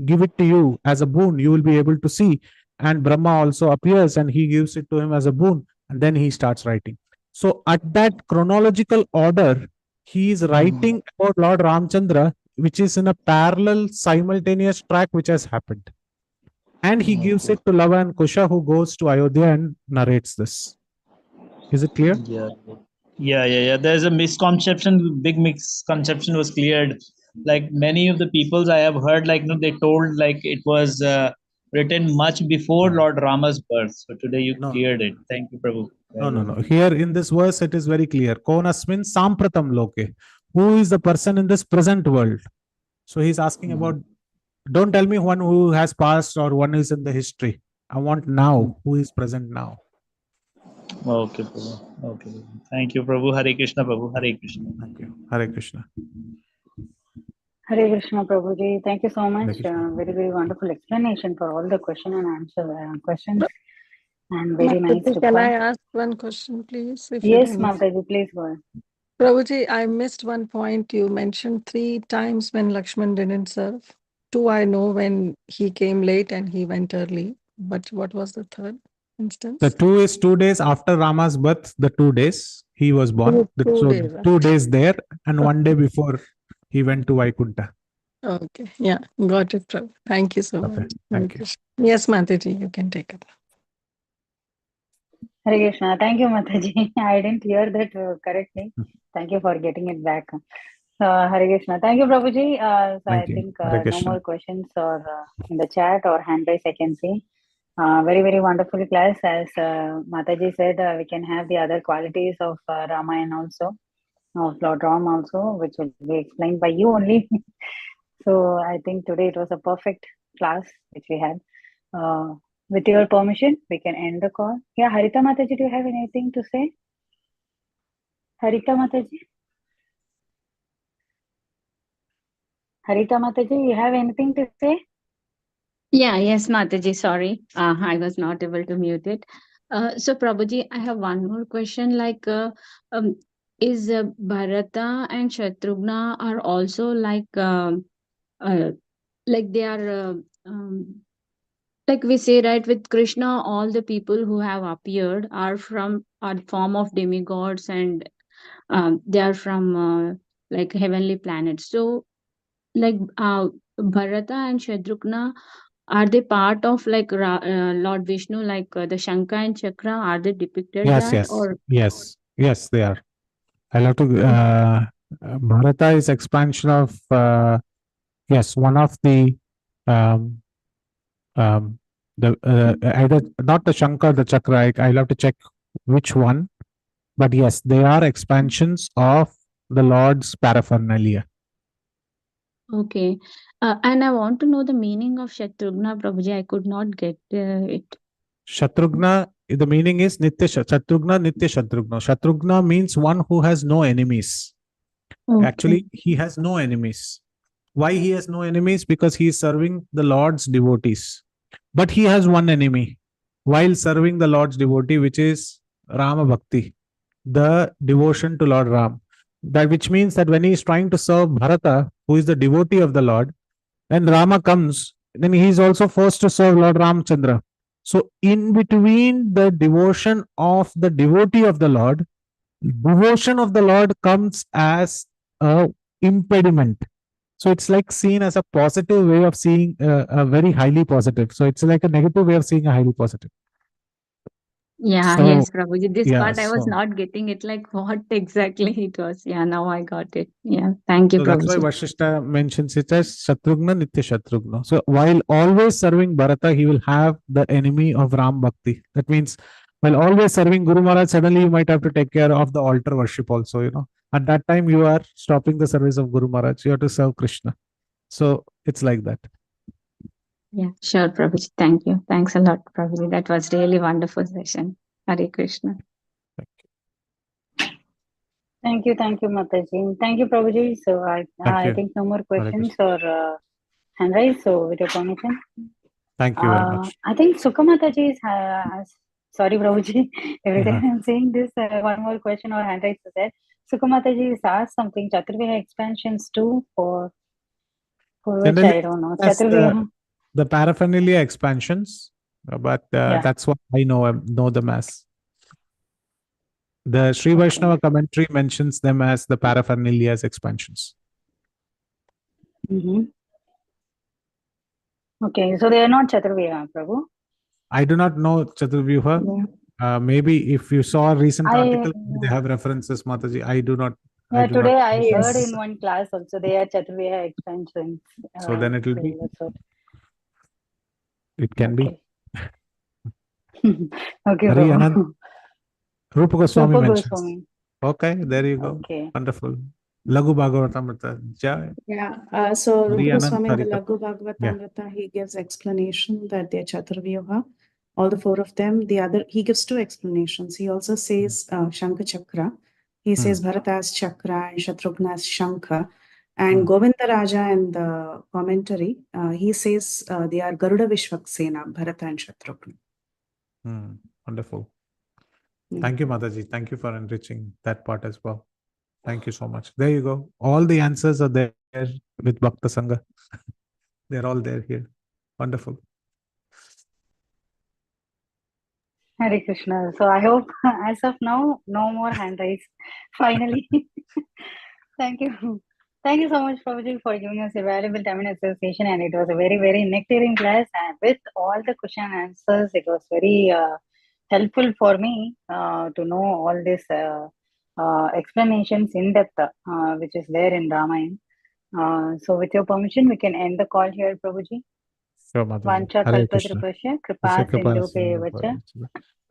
give it to you as a boon. You will be able to see. And Brahma also appears and he gives it to him as a boon. And then he starts writing. So at that chronological order, he is writing about Lord Ramchandra, which is in a parallel, simultaneous track which has happened. And he gives it to Lava and Kusha, who goes to Ayodhya and narrates this. Is it clear? Yeah. There's a misconception, big misconception was cleared. Like many of the peoples I have heard, like they told like it was written much before Lord Rama's birth. So today you cleared it. Thank you, Prabhu. No. Here in this verse, it is very clear. Konasmin sampratam loke. Who is the person in this present world? So he's asking about, don't tell me one who has passed or one is in the history. I want now, who is present now. Okay, Prabhu. Okay. Thank you, Prabhu. Hare Krishna, Prabhu. Hare Krishna. Thank you. Hare Krishna. Hare Krishna, Prabhuji. Thank you so much. Very, very wonderful explanation for all the question and answer questions. And very nice. Can I ask one question, please? Yes, Mataji, please go ahead. Prabhuji, I missed one point. You mentioned 3 times when Lakshman didn't serve. 2 I know when he came late and he went early. But what was the third instance? The 2 is 2 days after Rama's birth, the 2 days he was born. So 2 days there and 1 day before he went to Vaikunta. Okay. Yeah, got it, Prabhu. Thank you so much. Thank you. Yes, Mataji, you can take it. Hare Krishna. Thank you, Mataji. I didn't hear that correctly. Thank you for getting it back. Hare Krishna. Thank you, Prabhuji. So I think no more questions or in the chat or hand raise I can see. Very, very wonderful class. As Mataji said, we can have the other qualities of Ramayana also, of Lord Ram also, which will be explained by you only. So I think today it was a perfect class which we had. With your permission, we can end the call. Yeah, Harita Mataji, do you have anything to say? Harita Mataji? Harita Mataji, you have anything to say? Yes, Mataji, sorry. I was not able to mute it. So, Prabhuji, I have one more question. Like, is Bharata and Shatrughna are also like they are like we say, right, with Krishna, all the people who have appeared are form of demigods and they are from like heavenly planets. So, like Bharata and Shatrughna, are they part of like Lord Vishnu, like the Shankha and Chakra? Are they depicted there? Or Yes, they are. I'll have to. Bharata is expansion of one of the either not the Shankar, the Chakra. I'll have to check which one, but yes, they are expansions of the Lord's paraphernalia. Okay, and I want to know the meaning of Shatrughna, Prabhuji. I could not get it. Shatrughna, the meaning is Nitya Shatrughna, Nitya Shatrughna. Shatrughna means one who has no enemies. Okay. Actually, he has no enemies. Why he has no enemies? Because he is serving the Lord's devotees. But he has one enemy while serving the Lord's devotee, which is Rama Bhakti, the devotion to Lord Ram. That which means that when he is trying to serve Bharata, who is the devotee of the Lord, when Rama comes, then he is also forced to serve Lord Ramchandra. So in between the devotion of the devotee of the Lord, devotion of the Lord comes as a impediment. So it's like seen as a positive way of seeing a very highly positive. So it's like a negative way of seeing a highly positive. Yeah, yes, Prabhuji. This part I was not getting it, like what exactly it was. Yeah, now I got it. Yeah, thank you, so Prabhuji. That's why Vasishtha mentions it as Shatrughna, Nitya Shatrughna. So while always serving Bharata, he will have the enemy of Ram Bhakti. That means while always serving Guru Maharaj, suddenly you might have to take care of the altar worship also, At that time, you are stopping the service of Guru Maharaj. You have to serve Krishna. So it's like that. Yeah, sure, Prabhuji. Thank you. Thanks a lot, Prabhuji. That was really wonderful session. Hare Krishna. Thank you, Mataji. Thank you, Prabhuji. So I you. think no more Hare questions or hand raise. So with your permission, Thank you very much. I think Sukha Mataji has. Sorry, Prabhuji. Every time Uh-huh. I'm saying this, one more question or hand raise is there. Sukha Mataji has asked something. Chaturviha expansions too for which Generally, I don't know. that's Chaturviha. the paraphernalia expansions, but Yeah. that's what I know them as. The Sri Okay. Vaishnava commentary mentions them as the paraphernalia as expansions. Mm-hmm. Okay, so they are not Chaturviha, Prabhu. I do not know Chaturvyuha. Maybe if you saw a recent article, they have references, Mataji. I do not. Yeah, today I heard Yes. in one class also they are Chaturviha expansions. So then it will be. That's what. It can be. Okay, Hari Prabhu. Anand. Rupa Goswami Rupa mentions. Goswami. Okay, there you go. Okay. Wonderful. Lagu Bhagavatamrita. Jai. Yeah. So Hari Rupa Anand Goswami in the Harita. Lagu Bhagavatamrita, he gives explanation that they're Chaturvyuha, all the four of them. The other, he gives two explanations. He also says Shankha Chakra. He says Bharata's Chakra and Shatrughna's Shankha. And Govinda Raja in the commentary, he says they are Garuda Vishwaksena, Bharata and Shatrughna. Wonderful. Thank you, Mataji. Thank you for enriching that part as well. Thank you so much. There you go. All the answers are there with Bhakta Sangha. They're all there here. Wonderful. Hare Krishna. So I hope as of now, no more hand raise. Finally. Thank you. Thank you so much, Prabhuji, for giving us a valuable time in association. And it was a very, very nectaring class. And with all the question and answers, it was very helpful for me to know all these explanations in depth, which is there in Ramayana. So with your permission, we can end the call here, Prabhuji. Sure, Mataji. Vancha Hare Krishna. kalpadrupasya kripa sindhupe vacha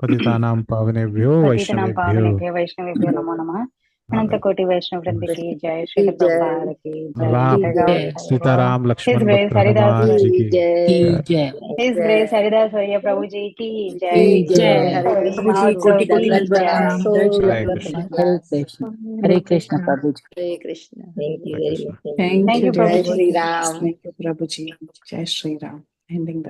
Patitanam pavanebhyo पतितनां vaishnavebhyo. पावनेभ्यो वैष्णवेभ्यो नमो नमः अनंत कोटि वैष्णव वृंद की जय श्री की जय प्रभुपाद की Ram. जय Sitaram His Lakshman Grace Bhatta Haridas Hanuman ji की ki. जय Jai. His Grace Haridas Varya Prabhu ji की की जय जय Hare गौरी Krishna. प्रभु जी महोत्सव कोटि की दंडवत जय प्रणाम जय Shri Hare Prabhu Krishna. Hare Krishna Hare Krishna, Prabhuji. Hare Krishna Thank you Hare very Krishna. much. Thank Thank you, you, dear जय Prabhuji. Shri devotees. Ram Thank you, Prabhuji. Jai Shri Ram. Ending the